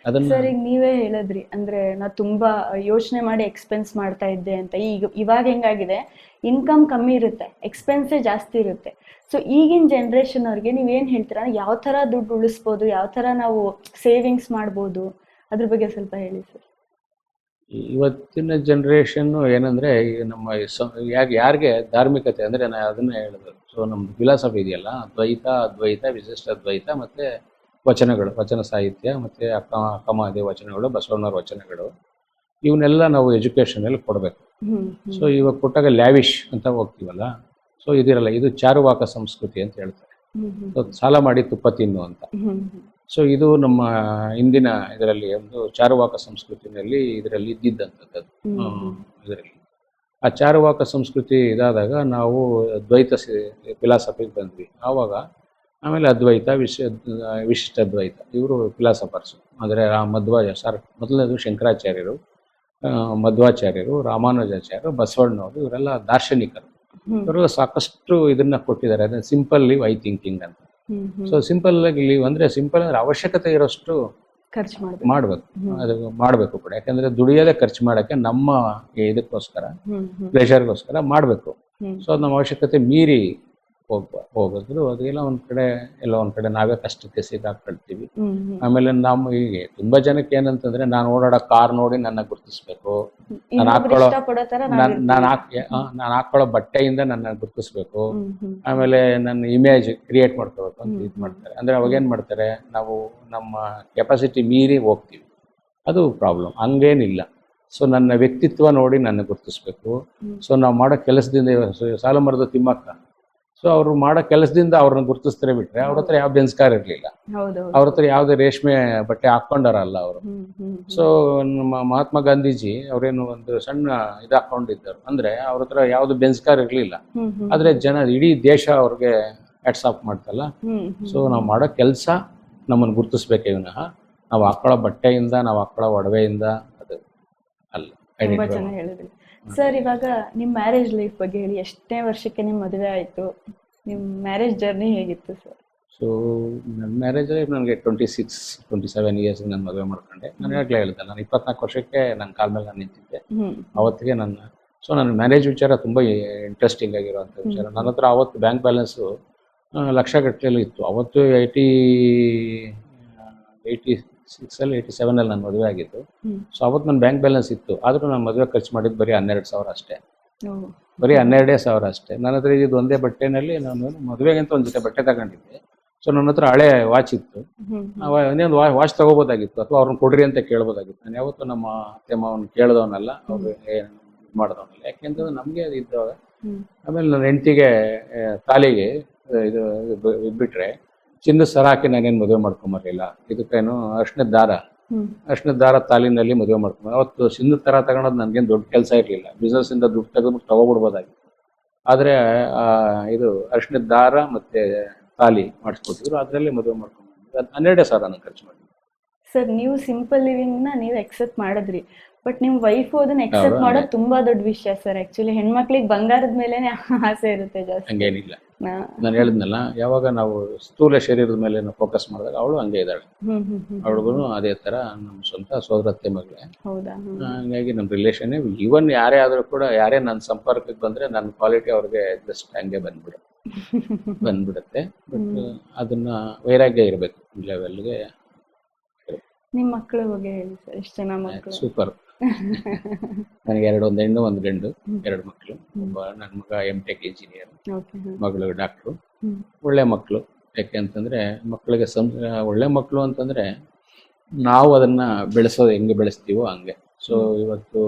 ಅದನ್ನ ಸರ್ ಈಗ ನೀವೇ ಹೇಳಿದ್ರಿ ಅಂದ್ರೆ ನಾ ತುಂಬಾ ಯೋಚನೆ ಮಾಡಿ ಎಕ್ಸ್ಪೆನ್ಸ್ ಮಾಡ್ತಾ ಇದ್ದೆ ಅಂತ. ಇವಾಗ ಹೆಂಗಾಗಿದೆ, ಇನ್ಕಮ್ ಕಮ್ಮಿ ಇರುತ್ತೆ, ಎಕ್ಸ್ಪೆನ್ಸೇ ಜಾಸ್ತಿ ಇರುತ್ತೆ. ಸೊ ಈಗಿನ ಜನ್ರೇಷನ್ ಅವ್ರಿಗೆ ನೀವೇನ್ ಹೇಳ್ತೀರಾ, ಯಾವ ತರ ದುಡ್ಡು ಉಳಿಸ್ಬೋದು, ಯಾವ ತರ ನಾವು ಸೇವಿಂಗ್ಸ್ ಮಾಡ್ಬೋದು, ಅದ್ರ ಬಗ್ಗೆ ಸ್ವಲ್ಪ ಹೇಳಿ ಸರ್. ಇವತ್ತಿನ ಜನ್ರೇಷನ್ನು ಏನಂದರೆ, ನಮ್ಮ ಯಾರಿಗೆ ಧಾರ್ಮಿಕತೆ ಅಂದರೆ ನಾನು ಅದನ್ನೇ ಹೇಳಿದ್ರು. ಸೊ ನಮ್ಮದು ಫಿಲಾಸಫಿ ಇದೆಯಲ್ಲ, ದ್ವೈತ, ಅದ್ವೈತ, ವಿಶಿಷ್ಟ ದ್ವೈತ, ಮತ್ತು ವಚನಗಳು, ವಚನ ಸಾಹಿತ್ಯ, ಮತ್ತು ಅಕ್ಕಮಹಾದೇವ ವಚನಗಳು, ಬಸವಣ್ಣವ್ರ ವಚನಗಳು, ಇವನ್ನೆಲ್ಲ ನಾವು ಎಜುಕೇಷನಲ್ಲಿ ಕೊಡಬೇಕು. ಸೊ ಇವಾಗ ಕೊಟ್ಟಾಗ ಲ್ಯಾವಿಶ್ ಅಂತ ಹೋಗ್ತೀವಲ್ಲ, ಸೊ ಇದಿರಲ್ಲ, ಇದು ಚಾರುವಾಕ ಸಂಸ್ಕೃತಿ ಅಂತ ಹೇಳ್ತಾರೆ. ಸೊ ಸಾಲ ಮಾಡಿ ತುಪ್ಪ ತಿನ್ನು ಅಂತ. ಸೊ ಇದು ನಮ್ಮ ಇಂದಿನ ಇದರಲ್ಲಿ ಒಂದು ಚಾರುವಾಕ ಸಂಸ್ಕೃತಿನಲ್ಲಿ ಇದರಲ್ಲಿ ಇದ್ದಿದ್ದಂಥದ್ದು. ಇದರಲ್ಲಿ ಆ ಚಾರುವಾಕ ಸಂಸ್ಕೃತಿ ಇದಾದಾಗ ನಾವು ದ್ವೈತ ಫಿಲಾಸಫಿಗೆ ಬಂದ್ವಿ. ಆವಾಗ ಆಮೇಲೆ ಅದ್ವೈತ, ವಿಶಿಷ್ಟ ದ್ವೈತ, ಇವರು ಫಿಲಾಸಫರ್ಸು. ಅಂದರೆ ಮಧ್ವಾಚಾರ್ಯ ಸರ್, ಮೊದಲನೇದು ಶಂಕರಾಚಾರ್ಯರು, ಮಧ್ವಾಚಾರ್ಯರು, ರಾಮಾನುಜಾಚಾರ್ಯರು, ಬಸವಣ್ಣವರು, ಇವರೆಲ್ಲ ದಾರ್ಶನಿಕರು. ಇವರು ಸಾಕಷ್ಟು ಇದನ್ನ ಕೊಟ್ಟಿದ್ದಾರೆ. ಅದನ್ನ ಸಿಂಪಲ್ ಲಿವ್ ಐ ಥಿಂಕಿಂಗ್ ಅಂತ. ಸೊ ಸಿಂಪಲ್ ಆಗಿ ಲಿವ್ ಅಂದ್ರೆ, ಸಿಂಪಲ್ ಅಂದ್ರೆ ಅವಶ್ಯಕತೆ ಇರೋಷ್ಟು ಖರ್ಚು ಮಾಡ್ಬೇಕು, ಅದು ಮಾಡಬೇಕು ಕೂಡ. ಯಾಕಂದ್ರೆ ದುಡಿಯೋದೇ ಖರ್ಚು ಮಾಡಕ್ಕೆ, ನಮ್ಮ ಇದಕ್ಕೋಸ್ಕರ, ಪ್ಲೇಜರ್ಗೋಸ್ಕರ ಮಾಡಬೇಕು. ಸೊ ಅದು ನಮ್ಮ ಅವಶ್ಯಕತೆ ಮೀರಿ ಹೋಗೋದು, ಅದೆಲ್ಲ ಒಂದ್ ಕಡೆ ನಾವೇ ಕಷ್ಟಕ್ಕೆ ಸಿಗಾಕೊಳ್ತೀವಿ. ಆಮೇಲೆ ನಮ್ಮ ಹೀಗೆ ತುಂಬಾ ಜನಕ್ಕೆ ಏನಂತಂದ್ರೆ, ನಾನು ಓಡಾಡೋ ಕಾರ್ ನೋಡಿ ನನ್ನ ಗುರ್ತಿಸ್ಬೇಕು, ನಾನು ಹಾಕೊಳ್ಳೋ ಬಟ್ಟೆಯಿಂದ ನನ್ನ ಗುರ್ತಿಸ್ಬೇಕು, ಆಮೇಲೆ ನನ್ನ ಇಮೇಜ್ ಕ್ರಿಯೇಟ್ ಮಾಡ್ಕೋಬೇಕು ಅಂತ ಇದು ಮಾಡ್ತಾರೆ. ಅಂದ್ರೆ ಅವಾಗ ಏನ್ ಮಾಡ್ತಾರೆ, ನಾವು ನಮ್ಮ ಕೆಪಾಸಿಟಿ ಮೀರಿ ಹೋಗ್ತೀವಿ, ಅದು ಪ್ರಾಬ್ಲಮ್. ಹಂಗೇನಿಲ್ಲ. ಸೊ ನನ್ನ ವ್ಯಕ್ತಿತ್ವ ನೋಡಿ ನನ್ನ ಗುರ್ತಿಸ್ಬೇಕು. ಸೊ ನಾವು ಮಾಡೋ ಕೆಲಸದಿಂದ, ಸಾಲುಮರದ ತಿಮ್ಮಕ್ಕ, ಸೊ ಅವ್ರು ಮಾಡೋ ಕೆಲಸದಿಂದ ಅವ್ರನ್ನ ಗುರುತಿಸ್ತಾರೆ ಬಿಟ್ರೆ, ಅವ್ರ ಹತ್ರ ಯಾವ ಬೆನ್ಸ್ ಕಾರ್ ಇರ್ಲಿಲ್ಲ, ಅವ್ರ ಹತ್ರ ಯಾವ್ದೇ ರೇಷ್ಮೆ ಬಟ್ಟೆ ಹಾಕೊಂಡಾರಲ್ಲ ಅವರು. ಸೊ ನಮ್ಮ ಮಹಾತ್ಮ ಗಾಂಧೀಜಿ ಅವ್ರೇನು ಒಂದು ಸಣ್ಣ ಇದು ಹಾಕೊಂಡಿದ್ದರು, ಅಂದ್ರೆ ಅವ್ರ ಹತ್ರ ಯಾವ್ದು ಬೆನ್ಸ್ ಕಾರ್ ಇರ್ಲಿಲ್ಲ, ಆದ್ರೆ ಜನ, ಇಡೀ ದೇಶ ಅವ್ರಿಗೆ ಹ್ಯಾಟ್ಸ್ ಆಫ್ ಮಾಡ್ತಲ್ಲ. ಸೊ ನಾವು ಮಾಡೋ ಕೆಲಸ ನಮ್ಮನ್ನು ಗುರುತಿಸ್ಬೇಕೇ ವಿನಃ ನಾವು ಹಾಕೊಳ್ಳೋ ಬಟ್ಟೆಯಿಂದ, ನಾವು ಹಾಕೊಳ್ಳೋ ಒಡವೆಯಿಂದ ಅದು ಅಲ್ಲ. ತುಂಬಾ ಚೆನ್ನಾಗಿ ಹೇಳಿದ್ರಿ ಸರ್. ಇವಾಗ ನಿಮ್ ಮ್ಯಾರೇಜ್ ಲೈಫ್ ಬಗ್ಗೆ ಹೇಳಿ. ಎಷ್ಟನೇ ವರ್ಷಕ್ಕೆ ನಿಮ್ ಮದುವೆ ಆಯ್ತು, ನಿಮ್ ಮ್ಯಾರೇಜ್ ಜರ್ನಿ ಹೇಗಿತ್ತು ಸರ್? ಸೊ ನನ್ನ ಮ್ಯಾರೇಜ್ ಲೈಫ್ ನನಗೆ 27 ಇಯರ್ಸ್ಗೆ ನಾನು ಮದುವೆ ಮಾಡ್ಕೊಂಡೆ. ನಾನು ಆಗಲೇ ಹೇಳಿದೆ, ನಾನು 24 ವರ್ಷಕ್ಕೆ ನನ್ನ ಕಾಲ ಮೇಲೆ ನಾನು ನಿಂತಿದ್ದೆ ಅವತ್ತಿಗೆ. ನನ್ನ ಮ್ಯಾರೇಜ್ ವಿಚಾರ ತುಂಬ ಇಂಟ್ರೆಸ್ಟಿಂಗ್ ಆಗಿರುವಂಥ ವಿಚಾರ. ನನ್ನ ಹತ್ರ ಅವತ್ತು ಬ್ಯಾಂಕ್ ಬ್ಯಾಲೆನ್ಸು ಲಕ್ಷಗಟ್ಟಲೆಯಲ್ಲಿ ಇತ್ತು. ಅವತ್ತು 87 ನಾನು ಮದುವೆ ಆಗಿದ್ದು. ಸೊ ಅವತ್ತು ನನ್ನ ಬ್ಯಾಂಕ್ ಬ್ಯಾಲೆನ್ಸ್ ಇತ್ತು, ಆದರೂ ನಾನು ಮದುವೆ ಖರ್ಚು ಮಾಡಿದ್ದು ಬರೀ 12,000 ಅಷ್ಟೇ, ಬರೀ 12,000 ಅಷ್ಟೇ. ನನ್ನ ಹತ್ರ ಇದು ಒಂದೇ ಬಟ್ಟೆನಲ್ಲಿ ನಾನು ಮದುವೆಗಂತ ಒಂದು ಜೊತೆ ಬಟ್ಟೆ ತಗೊಂಡಿದ್ದೆ. ಸೊ ನನ್ನ ಹತ್ರ ಹಳೆ ವಾಚ್ ಇತ್ತು, ಇನ್ನೊಂದು ವಾಚ್ ತಗೋಬೋದಾಗಿತ್ತು, ಅಥವಾ ಅವ್ರನ್ನ ಕೊಡ್ರಿ ಅಂತ ಕೇಳ್ಬೋದಾಗಿತ್ತು. ನಾನು ಯಾವತ್ತೂ ನಮ್ಮ ಅತ್ತೆ ಮಾವನ್ನ ಕೇಳ್ದವನಲ್ಲ, ಅವ್ರು ಏನು ಮಾಡಿದವನಲ್ಲ. ಯಾಕೆಂತಂದ್ರೆ ನಮಗೆ ಅದು ಇದ್ದಾಗ. ಆಮೇಲೆ ನನ್ನ ಹೆಂಡತಿಗೆ ತಾಲಿಗೆ ಇದು ಇದ್ಬಿಟ್ರೆ ಚಿನ್ನದ ಸರ ಹಾಕಿ ನಾನೇನು ಮದುವೆ ಮಾಡ್ಕೊಂಬರ್ಲಿಲ್ಲ. ಇದಕ್ಕೇನು ಅರ್ಶಿಣದ ದಾರ ತಾಲಿನಲ್ಲಿ ಮದುವೆ ಮಾಡ್ಕೊಂಬ. ಅವತ್ತು ಚಿನ್ನದ ತರ ತಗೊಳೋದು ನನಗೇನು ದೊಡ್ಡ ಕೆಲಸ ಇರಲಿಲ್ಲ. ಬಿಸ್ನೆಸ್ ಇಂದ ದುಡ್ಡು ತೆಗೆದ್ಬಿಟ್ಟು ತಗೋಬಿಡ್ಬೋದಾಗಿತ್ತು. ಆದರೆ ಇದು ಅರ್ಶಿಣದ ದಾರ ಮತ್ತೆ ತಾಲಿ ಮಾಡಿಸ್ಕೊಟ್ಟಿದ್ರು, ಅದರಲ್ಲಿ ಮದುವೆ ಮಾಡ್ಕೊಂಡ್ಬಂದ್ವಿ. ಅದು 12,000 ನಾನು ಖರ್ಚು ಮಾಡಿದ್ವಿ. ಸರ್, ನೀವು ಸಿಂಪಲ್ ಲಿವಿಂಗ್ ನ ನೀವು ಎಕ್ಸೆಪ್ಟ್ ಮಾಡಿದ್ರಿ, ಬಟ್ ನಿಮ್ ವೈಫ್ ಅದನ್ನ ಎಕ್ಸೆಪ್ಟ್ ಮಾಡೋದು ತುಂಬಾ ದೊಡ್ಡ ವಿಷಯ ಸರ್. ಆಕ್ಚುಲಿ ಹೆಣ್ಮಕ್ಳಿಗೆ ಬಂಗಾರದ ಮೇಲೆನೆ ಆಸೆ ಇರುತ್ತೆ ಜಾಸ್ತಿ. ಹಂಗೇನಿಲ್ಲ, ನಾನು ಹೇಳಿದ್ನಲ್ಲ, ಯಾವಾಗ ನಾವು ಸ್ಥೂಲ ಶರೀರದ ಮೇಲೆ ಫೋಕಸ್ ಮಾಡಿದಾಗ ಅವಳು ಹಂಗೆ ಇದ್ದಾಳೆ. ಅವಳಿಗೂ ಅದೇ ತರ ನಮ್ಮ ಸ್ವಂತ ಸೋದರತ್ತೆ ಮಗಳೇ. ಹಂಗಾಗಿ ನಮ್ಮ ರಿಲೇಷನ್ ಈವನ್ ಯಾರೇ ಆದ್ರೂ ಕೂಡ, ಯಾರೇ ನನ್ನ ಸಂಪರ್ಕಕ್ಕೆ ಬಂದ್ರೆ ನನ್ನ ಕ್ವಾಲಿಟಿ ಅವ್ರಿಗೆ ಜಸ್ಟ್ ಹಂಗೆ ಬಂದ್ಬಿಡುತ್ತೆ. ಬಟ್ ಅದನ್ನ ವೈರಾಗ್ಯ ಇರಬೇಕು ಲೆವೆಲ್ಗೆ. ನಿಮ್ಮ ಮಕ್ಕಳ ಬಗ್ಗೆ ಹೇಳಿ ಸರ್. ಎಷ್ಟು ಜನ ಮಕ್ಕಳು? ಸೂಪರ್. ನನಗೆ ಒಂದು ಹೆಣ್ಣು ಒಂದು ಗಂಡು, 2 ಮಕ್ಕಳು. ಒಬ್ಬ ನನ್ನ ಮಗ ಎಂ.ಟೆಕ್ ಇಂಜಿನಿಯರ್, ಮಗಳು ಡಾಕ್ಟ್ರು. ಒಳ್ಳೆ ಮಕ್ಕಳು. ಯಾಕೆ ಅಂತಂದ್ರೆ ಮಕ್ಕಳಿಗೆ ಒಳ್ಳೆ ಮಕ್ಕಳು ಅಂತಂದ್ರೆ ನಾವು ಅದನ್ನ ಬೆಳೆಸೋದು ಹೆಂಗೆ ಬೆಳೆಸ್ತೀವೋ ಹಂಗೆ. ಸೊ ಇವತ್ತು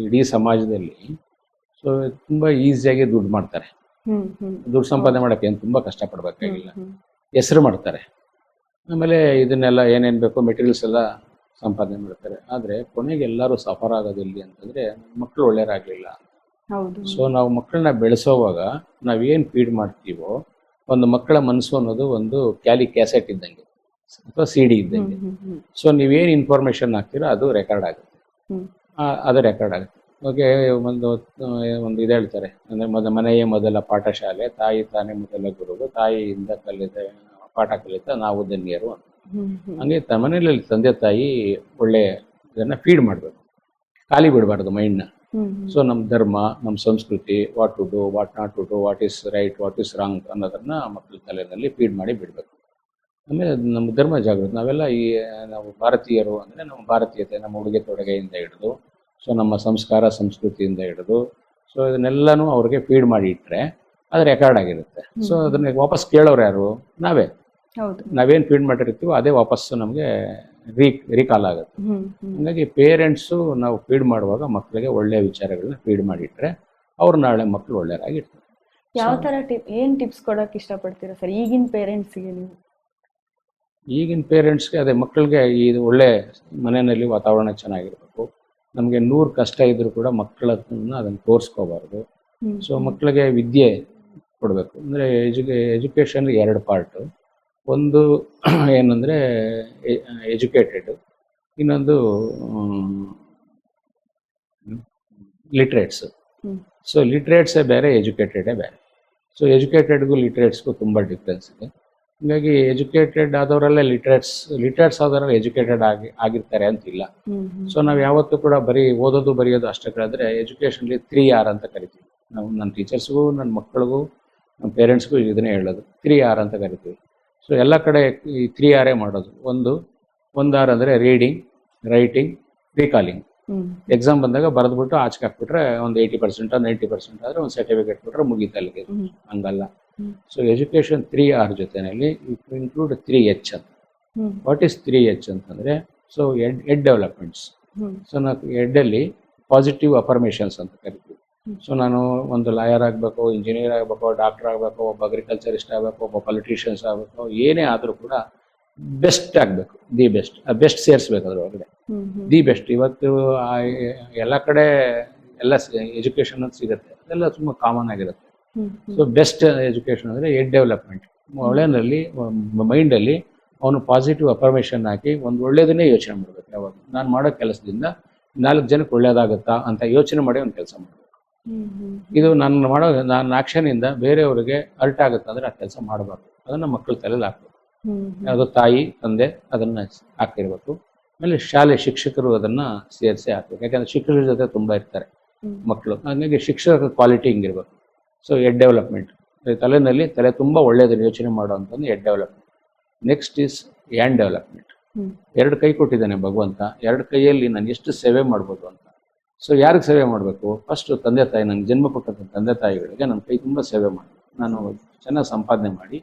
ಇಡೀ ಸಮಾಜದಲ್ಲಿ ಸೊ ತುಂಬಾ ಈಸಿಯಾಗಿ ದುಡ್ಡು ಮಾಡ್ತಾರೆ. ದುಡ್ಡು ಸಂಪಾದನೆ ಮಾಡಕ್ಕೆ ಏನು ತುಂಬಾ ಕಷ್ಟಪಡ್ಬೇಕಾಗಿಲ್ಲ. ಹೆಸರು ಮಾಡ್ತಾರೆ, ಆಮೇಲೆ ಇದನ್ನೆಲ್ಲ ಏನೇನು ಬೇಕೋ ಮೆಟೀರಿಯಲ್ಸ್ ಎಲ್ಲ ಸಂಪಾದನೆ ಮಾಡ್ತಾರೆ. ಆದರೆ ಕೊನೆಗೆ ಎಲ್ಲರೂ ಸಫರ್ ಆಗೋದು ಎಲ್ಲಿ ಅಂತಂದರೆ ಮಕ್ಕಳು ಒಳ್ಳೆಯರಾಗಲಿಲ್ಲ. ಸೊ ನಾವು ಮಕ್ಕಳನ್ನ ಬೆಳೆಸೋವಾಗ ನಾವೇನು ಫೀಡ್ ಮಾಡ್ತೀವೋ, ಒಂದು ಮಕ್ಕಳ ಮನಸ್ಸು ಅನ್ನೋದು ಒಂದು ಕ್ಯಾಸೆಟ್ ಇದ್ದಂಗೆ ಅಥವಾ CD ಇದ್ದಂಗೆ. ಸೊ ನೀವೇನು ಇನ್ಫಾರ್ಮೇಷನ್ ಹಾಕ್ತೀರೋ ಅದು ರೆಕಾರ್ಡ್ ಆಗುತ್ತೆ. ಅದು ರೆಕಾರ್ಡ್ ಆಗುತ್ತೆ. ಓಕೆ, ಒಂದು ಇದು ಹೇಳ್ತಾರೆ ಅಂದರೆ ಮನೆಯೇ ಮೊದಲ ಪಾಠಶಾಲೆ, ತಾಯಿ ತಾನೇ ಮೊದಲ ಗುರುವು, ತಾಯಿಯಿಂದ ಪಾಠ ಕಲಿತ ನಾವು ಧನ್ಯರು ಅಂತ. ಹಂಗೆ ಮನೆಯಲ್ಲಿ ತಂದೆ ತಾಯಿ ಒಳ್ಳೆ ಇದನ್ನ ಫೀಡ್ ಮಾಡಬೇಕು, ಖಾಲಿ ಬಿಡಬಾರ್ದು ಮೈಂಡ್ನ. ಸೊ ನಮ್ಮ ಧರ್ಮ, ನಮ್ಮ ಸಂಸ್ಕೃತಿ, what to do, what not to do, what is right, what is wrong ಅನ್ನೋದನ್ನ ಮಕ್ಕಳ ತಲೆಯಲ್ಲಿ ಫೀಡ್ ಮಾಡಿ ಬಿಡಬೇಕು. ಆಮೇಲೆ ನಮ್ಮ ಧರ್ಮ ಜಾಗೃತಿ, ನಾವೆಲ್ಲ ನಾವು ಭಾರತೀಯರು ಅಂದರೆ ನಮ್ಮ ಭಾರತೀಯತೆ, ನಮ್ಮ ಉಡುಗೆ ತೊಡುಗೆಯಿಂದ ಹಿಡಿದು ಸೊ ನಮ್ಮ ಸಂಸ್ಕಾರ ಸಂಸ್ಕೃತಿಯಿಂದ ಹಿಡಿದು ಸೊ ಇದನ್ನೆಲ್ಲನೂ ಅವ್ರಿಗೆ ಫೀಡ್ ಮಾಡಿ ಇಟ್ಟರೆ ಅದು ರೆಕಾರ್ಡ್ ಆಗಿರುತ್ತೆ. ಸೊ ಅದನ್ನ ವಾಪಸ್ ಕೇಳೋರು ಯಾರು? ನಾವೇನು ಫೀಡ್ ಮಾಡಿರ್ತೀವೋ ಅದೇ ವಾಪಸ್ಸು ನಮಗೆ ರೀಕಾಲ್ ಆಗುತ್ತೆ. ಹಾಗಾಗಿ ಪೇರೆಂಟ್ಸು ನಾವು ಫೀಡ್ ಮಾಡುವಾಗ ಮಕ್ಕಳಿಗೆ ಒಳ್ಳೆಯ ವಿಚಾರಗಳನ್ನ ಫೀಡ್ ಮಾಡಿಟ್ರೆ ಅವ್ರು ನಾಳೆ ಮಕ್ಕಳು ಒಳ್ಳೆಯರಾಗಿರ್ತಾರೆ. ಯಾವ ಥರ ಏನು ಟಿಪ್ಸ್ ಕೊಡೋಕೆ ಇಷ್ಟಪಡ್ತೀರಾ ಸರ್ ಈಗಿನ ಪೇರೆಂಟ್ಸ್ಗೆ ನೀವು? ಈಗಿನ ಪೇರೆಂಟ್ಸ್ಗೆ ಅದೇ ಮಕ್ಕಳಿಗೆ ಈ ಒಳ್ಳೆ ಮನೆಯಲ್ಲಿ ವಾತಾವರಣ ಚೆನ್ನಾಗಿರ್ಬೇಕು. ನಮಗೆ 100 ಕಷ್ಟ ಇದ್ರೂ ಕೂಡ ಮಕ್ಕಳನ್ನ ಅದನ್ನು ತೋರಿಸ್ಕೋಬಾರ್ದು. ಸೊ ಮಕ್ಕಳಿಗೆ ವಿದ್ಯೆ ಕೊಡಬೇಕು. ಅಂದರೆ ಎಜುಕೇಷನ್ 2 ಪಾರ್ಟು. ಒಂದು ಏನಂದರೆ ಎಜುಕೇಟೆಡ್, ಇನ್ನೊಂದು ಲಿಟ್ರೇಟ್ಸ್. ಸೊ ಲಿಟ್ರೇಟ್ಸೇ ಬೇರೆ, ಎಜುಕೇಟೆಡೇ ಬೇರೆ. ಸೊ ಎಜುಕೇಟೆಡ್ಗೂ ಲಿಟ್ರೇಟ್ಸ್ಗೂ ತುಂಬ ಡಿಫ್ರೆನ್ಸ್ ಇದೆ. ಹೀಗಾಗಿ ಎಜುಕೇಟೆಡ್ ಆದವರಲ್ಲೇ ಲಿಟ್ರೇಟ್ಸ್ ಆದವರಲ್ಲಿ ಎಜುಕೇಟೆಡ್ ಆಗಿರ್ತಾರೆ ಅಂತಿಲ್ಲ. ಸೊ ನಾವು ಯಾವತ್ತೂ ಕೂಡ ಬರೀ ಓದೋದು ಬರೆಯೋದು ಅಷ್ಟೇ ಕಳೆದ್ರೆ ಎಜುಕೇಷನ್ಲಿ 3R ಅಂತ ಕರಿತೀವಿ ನಾವು. ನನ್ನ ಟೀಚರ್ಸ್ಗೂ, ನನ್ನ ಮಕ್ಕಳಿಗೂ, ನಮ್ಮ ಪೇರೆಂಟ್ಸ್ಗೂ ಇದನ್ನೇ ಹೇಳೋದು, 3R ಅಂತ ಕರಿತೀವಿ. ಸೊ ಎಲ್ಲ ಕಡೆ ಈ 3R ಮಾಡೋದು. ಒಂದು R ಅಂದರೆ ರೀಡಿಂಗ್, ರೈಟಿಂಗ್, ರೀಕಾಲಿಂಗ್. ಎಕ್ಸಾಮ್ ಬಂದಾಗ ಬರೆದ್ಬಿಟ್ಟು ಆಚೆಗೆ ಹಾಕ್ಬಿಟ್ರೆ ಒಂದು 80% 90% ಆದರೆ ಒಂದು ಸರ್ಟಿಫಿಕೇಟ್ ಕೊಟ್ಟರೆ ಮುಗೀತು ಅಲ್ಲಿಗೆ. ಹಂಗಲ್ಲ. ಸೊ ಎಜುಕೇಷನ್ 3R ಜೊತೆಯಲ್ಲಿ ಇನ್ಕ್ಲೂಡ್ 3H ಅಂತ. ವಾಟ್ ಈಸ್ 3H ಅಂತಂದರೆ ಸೊ ಹೆಡ್ ಡೆವಲಪ್ಮೆಂಟ್ಸ್. ಸೊ ನಾವು ಹೆಡ್ಡಲ್ಲಿ ಪಾಸಿಟಿವ್ ಅಫರ್ಮೇಷನ್ಸ್ ಅಂತ ಕರಿತೀವಿ. ಸೊ ನಾನು ಒಂದು ಲಾಯರ್ ಆಗಬೇಕು, ಇಂಜಿನಿಯರ್ ಆಗಬೇಕು, ಡಾಕ್ಟರ್ ಆಗಬೇಕು, ಒಬ್ಬ ಅಗ್ರಿಕಲ್ಚರಿಸ್ಟ್ ಆಗಬೇಕು, ಒಬ್ಬ ಪೊಲಿಟಿಷಿಯನ್ಸ್ ಆಗಬೇಕು, ಏನೇ ಆದರೂ ಕೂಡ ಬೆಸ್ಟ್ ಆಗಬೇಕು, ದಿ ಬೆಸ್ಟ್. ಬೆಸ್ಟ್ ಸೇರಿಸ್ಬೇಕು ಅದ್ರ ಒಳಗಡೆ, ದಿ ಬೆಸ್ಟ್. ಇವತ್ತು ಎಲ್ಲ ಕಡೆ ಎಲ್ಲ ಎಜುಕೇಷನ್ ಅಂತ ಸಿಗುತ್ತೆ, ಅದೆಲ್ಲ ತುಂಬ ಕಾಮನ್ ಆಗಿರುತ್ತೆ. ಸೊ ಬೆಸ್ಟ್ ಎಜುಕೇಷನ್ ಅಂದರೆ ಹೆಡ್ ಡೆವಲಪ್ಮೆಂಟ್. ಒಳ್ಳೆಯಲ್ಲಿ ಮೈಂಡಲ್ಲಿ ಅವನು ಪಾಸಿಟಿವ್ ಅಫರ್ಮೇಷನ್ ಹಾಕಿ ಒಂದು ಒಳ್ಳೆಯದನ್ನೇ ಯೋಚನೆ ಮಾಡಬೇಕು. ಯಾವಾಗ ನಾನು ಮಾಡೋ ಕೆಲಸದಿಂದ 4 ಜನಕ್ಕೆ ಒಳ್ಳೇದಾಗುತ್ತಾ ಅಂತ ಯೋಚನೆ ಮಾಡಿ ಒಂದು ಕೆಲಸ ಮಾಡಬೇಕು. ಇದು ನನ್ನ ಆಕ್ಷನಿಂದ ಬೇರೆಯವರಿಗೆ ಅರ್ಟ್ ಆಗುತ್ತೆ ಅಂದರೆ ಆ ಕೆಲಸ ಮಾಡಬಾರ್ದು. ಅದನ್ನು ಮಕ್ಕಳ ತಲೆಯಲ್ಲಿ ಹಾಕ್ಬೇಕು. ಯಾವುದೋ ತಾಯಿ ತಂದೆ ಅದನ್ನು ಹಾಕಿರ್ಬೇಕು. ಆಮೇಲೆ ಶಾಲೆ ಶಿಕ್ಷಕರು ಅದನ್ನು ಸೇರಿಸಿ ಹಾಕ್ಬೇಕು. ಯಾಕಂದರೆ ಶಿಕ್ಷಕರ ಜೊತೆ ತುಂಬ ಇರ್ತಾರೆ ಮಕ್ಕಳು. ಹಾಗಾಗಿ ಶಿಕ್ಷಕರ ಕ್ವಾಲಿಟಿ ಹಿಂಗಿರ್ಬೇಕು. ಸೊ ಹೆಡ್ ಡೆವಲಪ್ಮೆಂಟ್, ತಲೆ ತುಂಬ ಒಳ್ಳೆಯದನ್ನು ಯೋಚನೆ ಮಾಡುವಂಥದ್ದು head development. Next is hand development. 2 ಕೈ ಕೊಟ್ಟಿದ್ದಾನೆ ಭಗವಂತ, 2 ಕೈಯಲ್ಲಿ ನಾನು ಎಷ್ಟು ಸೇವೆ ಮಾಡ್ಬೋದು ಅಂತ. ಸೊ ಯಾರಿಗೆ ಸೇವೆ ಮಾಡಬೇಕು? ಫಸ್ಟ್ ತಂದೆ ತಾಯಿ, ನನಗೆ ಜನ್ಮ ಕೊಟ್ಟಂಥ ತಂದೆ ತಾಯಿಗಳಿಗೆ ನನ್ನ ಕೈ ತುಂಬ ಸೇವೆ ಮಾಡಬೇಕು. ನಾನು ಚೆನ್ನಾಗಿ ಸಂಪಾದನೆ ಮಾಡಿ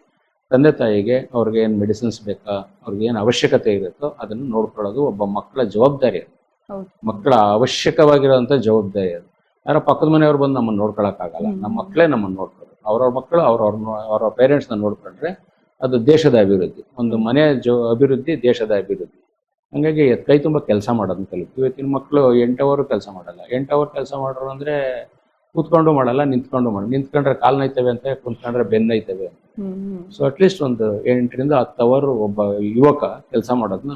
ತಂದೆ ತಾಯಿಗೆ ಅವ್ರಿಗೆ ಏನು ಮೆಡಿಸಿನ್ಸ್ ಬೇಕಾ, ಅವ್ರಿಗೆ ಏನು ಅವಶ್ಯಕತೆ ಇರುತ್ತೋ ಅದನ್ನು ನೋಡ್ಕೊಳ್ಳೋದು ಒಬ್ಬ ಮಕ್ಕಳ ಜವಾಬ್ದಾರಿ. ಅದು ಮಕ್ಕಳ ಅವಶ್ಯಕವಾಗಿರೋಂಥ ಜವಾಬ್ದಾರಿ. ಅದು ಯಾರೋ ಪಕ್ಕದ ಮನೆಯವ್ರು ಬಂದು ನಮ್ಮನ್ನು ನೋಡ್ಕೊಳಕ್ಕಾಗಲ್ಲ. ನಮ್ಮ ಮಕ್ಕಳೇ ನಮ್ಮನ್ನು ನೋಡ್ಕೊಳ್ಳೋದು. ಅವ್ರವ್ರ ಮಕ್ಕಳು ಅವ್ರವ್ರ ಪೇರೆಂಟ್ಸ್ನ ನೋಡ್ಕೊಂಡ್ರೆ ಅದು ದೇಶದ ಅಭಿವೃದ್ಧಿ. ಒಂದು ಮನೆಯ ಅಭಿವೃದ್ಧಿ ದೇಶದ ಅಭಿವೃದ್ಧಿ. ಹಾಗಾಗಿ ಕೈ ತುಂಬ ಕೆಲಸ ಮಾಡೋದನ್ನ ಕಲಿತೀವಿ. ಇವತ್ತಿನ ಮಕ್ಕಳು 8 ಅವರ್ ಕೆಲಸ ಮಾಡಲ್ಲ. 8 ಅವರ್ ಕೆಲಸ ಮಾಡೋರು ಅಂದರೆ ಕೂತ್ಕೊಂಡು ಮಾಡಲ್ಲ, ನಿಂತ್ಕೊಂಡು ನಿಂತ್ಕೊಂಡ್ರೆ ಕಾಲು ನೋಯ್ತವೆ ಅಂತ, ಕುಂತ್ಕೊಂಡ್ರೆ ಬೆನ್ನು ನೋಯ್ತವೆ ಅಂತ. ಸೊ ಅಟ್ಲೀಸ್ಟ್ ಒಂದು 8 ರಿಂದ 10 ಅವರ್ ಒಬ್ಬ ಯುವಕ ಕೆಲಸ ಮಾಡೋದನ್ನ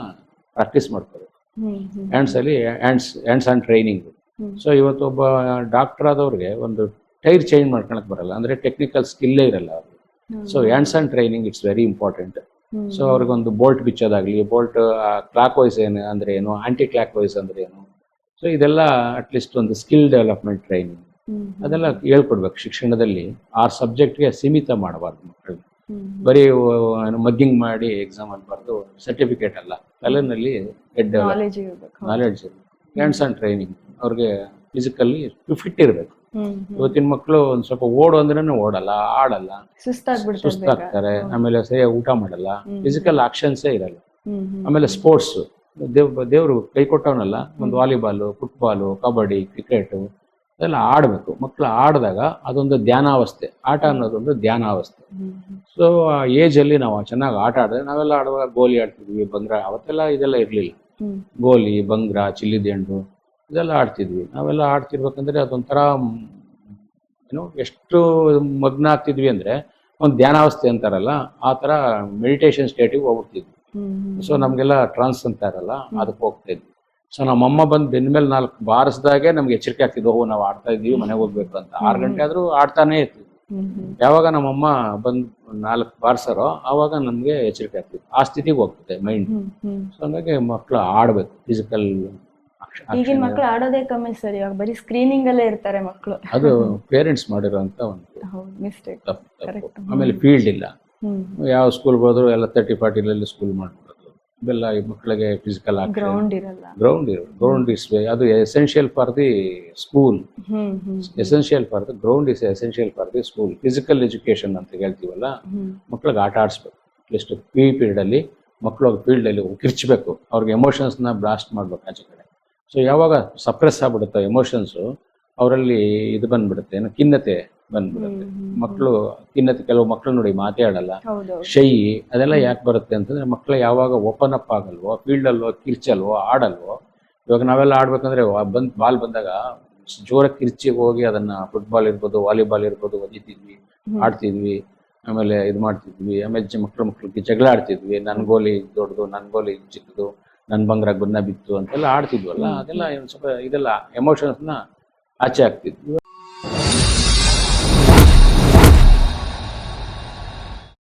ಪ್ರಾಕ್ಟೀಸ್ ಮಾಡ್ಕೋಬೇಕು. Hands on training. ಸೊ ಇವತ್ತು ಒಬ್ಬ ಡಾಕ್ಟರ್ ಆದವ್ರಿಗೆ ಒಂದು ಟೈರ್ ಚೇಂಜ್ ಮಾಡ್ಕೊಳಕ್ ಬರಲ್ಲ, ಅಂದರೆ ಟೆಕ್ನಿಕಲ್ ಸ್ಕಿಲ್ಲೇ ಇರಲ್ಲ ಅವ್ರಿಗೆ. So hands on training it's very important. So ಅವ್ರಿಗೊಂದು ಬೋಲ್ಟ್ ಬಿಚ್ಚೋದಾಗ್ಲಿ, ಬೋಲ್ಟ್ ಕ್ಲಾಕ್ ವೈಸ್ ಅಂದರೆ ಏನು, ಆಂಟಿ ಕ್ಲಾಕ್ ವೈಸ್ ಅಂದರೆ ಏನು, ಸೊ ಇದೆಲ್ಲ ಅಟ್ಲೀಸ್ಟ್ ಒಂದು ಸ್ಕಿಲ್ ಡೆವಲಪ್ಮೆಂಟ್ ಟ್ರೈನಿಂಗ್ ಅದೆಲ್ಲ ಹೇಳ್ಕೊಡ್ಬೇಕು ಶಿಕ್ಷಣದಲ್ಲಿ. 6 ಸಬ್ಜೆಕ್ಟ್ಗೆ ಸೀಮಿತ ಮಾಡಬಾರ್ದು ಮಕ್ಕಳಿಗೆ. ಬರೀ ಮಗ್ಗಿಂಗ್ ಮಾಡಿ ಎಕ್ಸಾಮ್ ಅನ್ನಬಾರ್ದು, ಸರ್ಟಿಫಿಕೇಟ್ ಅಲ್ಲ. ತಲೆನಲ್ಲಿ ಹೆಡ್ ಡೆವಲಪ್, ನಾಲೆಜ್ ಇರ್ಬೇಕು. ನಾಲೆಡ್ಜ್ ಇರಬೇಕು, ಹ್ಯಾಂಡ್ಸ್ ಆನ್ ಟ್ರೈನಿಂಗ್, ಅವ್ರಿಗೆ ಫಿಸಿಕಲಿ ಫಿಟ್ ಇರಬೇಕು. ಇವತ್ತಿನ ಮಕ್ಕಳು ಒಂದ್ ಸ್ವಲ್ಪ ಓಡು ಅಂದ್ರೆ ಓಡಲ್ಲ, ಆಡಲ್ಲ, ಸುಸ್ತಾಗ್ತಾರೆ, ಆಮೇಲೆ ಸರಿಯಾಗಿ ಊಟ ಮಾಡಲ್ಲ, ಫಿಸಿಕಲ್ ಆಕ್ಷನ್ಸೇ ಇರಲ್ಲ. ಆಮೇಲೆ ಸ್ಪೋರ್ಟ್ಸ್, ದೇವ್ರು ಕೈ ಕೊಟ್ಟವನಲ್ಲ, ಒಂದು ವಾಲಿಬಾಲು, ಫುಟ್ಬಾಲು, ಕಬಡ್ಡಿ, ಕ್ರಿಕೆಟು ಅದೆಲ್ಲ ಆಡಬೇಕು. ಮಕ್ಕಳು ಆಡಿದಾಗ ಅದೊಂದು ಧ್ಯಾನಾವಸ್ಥೆ, ಆಟ ಅನ್ನೋದೊಂದು ಧ್ಯಾನಾವಸ್ಥೆ. ಸೊ ಆ ಏಜಲ್ಲಿ ನಾವು ಚೆನ್ನಾಗಿ ಆಟ ಆಡಿದ್ರೆ, ನಾವೆಲ್ಲ ಆಡುವಾಗ ಗೋಲಿ ಆಡ್ತಿದ್ವಿ, ಬಂಗ್ರ, ಅವತ್ತೆಲ್ಲ ಇದೆಲ್ಲ ಇರಲಿಲ್ಲ. ಗೋಲಿ, ಬಂಗ್ರ, ಚಿಲ್ಲಿದೆಂಡು ಇದೆಲ್ಲ ಆಡ್ತಿದ್ವಿ. ನಾವೆಲ್ಲ ಆಡ್ತಿರ್ಬೇಕಂದ್ರೆ ಅದೊಂಥರ ಏನು ಎಷ್ಟು ಮಗ್ನ ಆಗ್ತಿದ್ವಿ ಅಂದ್ರೆ, ಒಂದು ಧ್ಯಾನಾವಸ್ಥೆ ಅಂತಾರಲ್ಲ ಆ ಥರ ಮೆಡಿಟೇಷನ್ ಸ್ಟೇಟಿಗೆ ಹೋಗ್ಬಿಡ್ತಿದ್ವಿ. ಸೊ ನಮಗೆಲ್ಲ ಟ್ರಾನ್ಸ್ ಅಂತ ಇರಲ್ಲ, ಅದಕ್ಕೆ ಹೋಗ್ತಾ ಇದ್ವಿ. ಸೊ ನಮ್ಮಮ್ಮ ಬಂದು ಬೆನ್ನ ಮೇಲೆ 4 ಬಾರಿಸಿದಾಗೆ ನಮ್ಗೆ ಎಚ್ಚರಿಕೆ ಆಗ್ತಿದ್ವು, ಓಹ್ ನಾವು ಆಡ್ತಾ ಇದ್ದೀವಿ, ಮನೆಗೆ ಹೋಗ್ಬೇಕು ಅಂತ. 6 ಗಂಟೆ ಆದ್ರೂ ಆಡ್ತಾನೇ ಇರ್ತೀವಿ. ಯಾವಾಗ ನಮ್ಮಮ್ಮ ಬಂದು 4 ಬಾರಿಸಾರೋ ಆವಾಗ ನಮ್ಗೆ ಎಚ್ಚರಿಕೆ ಆಗ್ತಿತ್ತು, ಆ ಸ್ಥಿತಿಗೆ ಹೋಗ್ತದೆ ಮೈಂಡ್. ಸೊ ಹಂಗಾಗಿ ಮಕ್ಕಳು ಆಡ್ಬೇಕು, ಫಿಸಿಕಲ್. ಈಗಿನ ಮಕ್ಕಳು ಆಡೋದೇ ಕಮ್ಮಿ ಸರ್, ಇವಾಗ ಬರೀ ಸ್ಕ್ರೀನಿಂಗ್ ಅಲ್ಲೇ ಇರ್ತಾರೆ ಮಕ್ಕಳು. ಅದು ಪೇರೆಂಟ್ಸ್ ಮಾಡಿರೋಂತ ಒಂದು ಮಿಸ್ಟೇಕ್. ತಪ್ಪು. ಆಮೇಲೆ ಫೀಲ್ಡ್ ಇಲ್ಲ, ಯಾವ ಸ್ಕೂಲ್ಗೆ ಹೋದ್ರು ಎಲ್ಲ 30-40 ಸ್ಕೂಲ್ ಮಾಡ್ಬಿಡೋದು. ಇವೆಲ್ಲ ಈ ಮಕ್ಕಳಿಗೆ ಫಿಸಿಕಲ್ ಗ್ರೌಂಡ್ ಇರಲ್ಲ. ಗ್ರೌಂಡ್ ಇಸ್ ಅದು essential for the school. Essential for the ground is essential for the school. Physical education ಅಂತ ಹೇಳ್ತೀವಲ್ಲ, ಮಕ್ಳಿಗೆ ಆಟ ಆಡಿಸ್ಬೇಕು. ಅಟ್ಲೀಸ್ಟ್ PE ಪೀರಿಯಡ್ ಅಲ್ಲಿ ಮಕ್ಕಳು ಫೀಲ್ಡ್ ಅಲ್ಲಿ ಕಿರ್ಚ್ಬೇಕು, ಅವ್ರಿಗೆ ಎಮೋಷನ್ಸ್ನ ಬ್ಲಾಸ್ಟ್ ಮಾಡ್ಬೇಕು ಆಚೆ ಕಡೆ. ಸೊ ಯಾವಾಗ ಸಪ್ರೆಸ್ ಆಗ್ಬಿಡುತ್ತೆ ಎಮೋಷನ್ಸು, ಅವರಲ್ಲಿ ಇದು ಬಂದ್ಬಿಡುತ್ತೆ, ಏನೋ ಖಿನ್ನತೆ ಬಂದ್ಬಿಡುತ್ತೆ. ಮಕ್ಕಳು ಖಿನ್ನತೆ, ಕೆಲವು ಮಕ್ಕಳು ನೋಡಿ ಮಾತೇ ಆಡಲ್ಲ, ಶೈ, ಅದೆಲ್ಲ ಯಾಕೆ ಬರುತ್ತೆ ಅಂತಂದ್ರೆ ಮಕ್ಕಳು ಯಾವಾಗ ಓಪನ್ ಅಪ್ ಆಗಲ್ವೋ, ಫೀಲ್ಡ್ ಅಲ್ವೋ, ಕಿರ್ಚಲ್ವೋ, ಆಡಲ್ವೋ. ಇವಾಗ ನಾವೆಲ್ಲ ಆಡ್ಬೇಕಂದ್ರೆ ಬಾಲ್ ಬಂದಾಗ ಜೋರಾಗಿ ಕಿರ್ಚಿ ಹೋಗಿ ಅದನ್ನ ಫುಟ್ಬಾಲ್ ಇರ್ಬೋದು, ವಾಲಿಬಾಲ್ ಇರ್ಬೋದು ಒದಿತಿದ್ವಿ, ಆಡ್ತಿದ್ವಿ, ಆಮೇಲೆ ಇದು ಮಾಡ್ತಿದ್ವಿ. ಆಮೇಲೆ ಮಕ್ಳಿಗೆ ಜಗಳ ಆಡ್ತಿದ್ವಿ, ನನ್ ಗೋಲಿ ದೊಡ್ಡದು, ನನ್ ಗೋಲಿ ಚಿಕ್ಕದು, ನನ್ ಬಂಗ್ರ ಗುನ್ನ ಬಿತ್ತು ಅಂತೆಲ್ಲ ಆಡ್ತಿದ್ವಲ್ಲ. ಅದೆಲ್ಲ ಸ್ವಲ್ಪ ಇದೆಲ್ಲ ಎಮೋಷನ್ಸ್ನ ಆಚೆ ಆಗ್ತಿದ್ವಿ.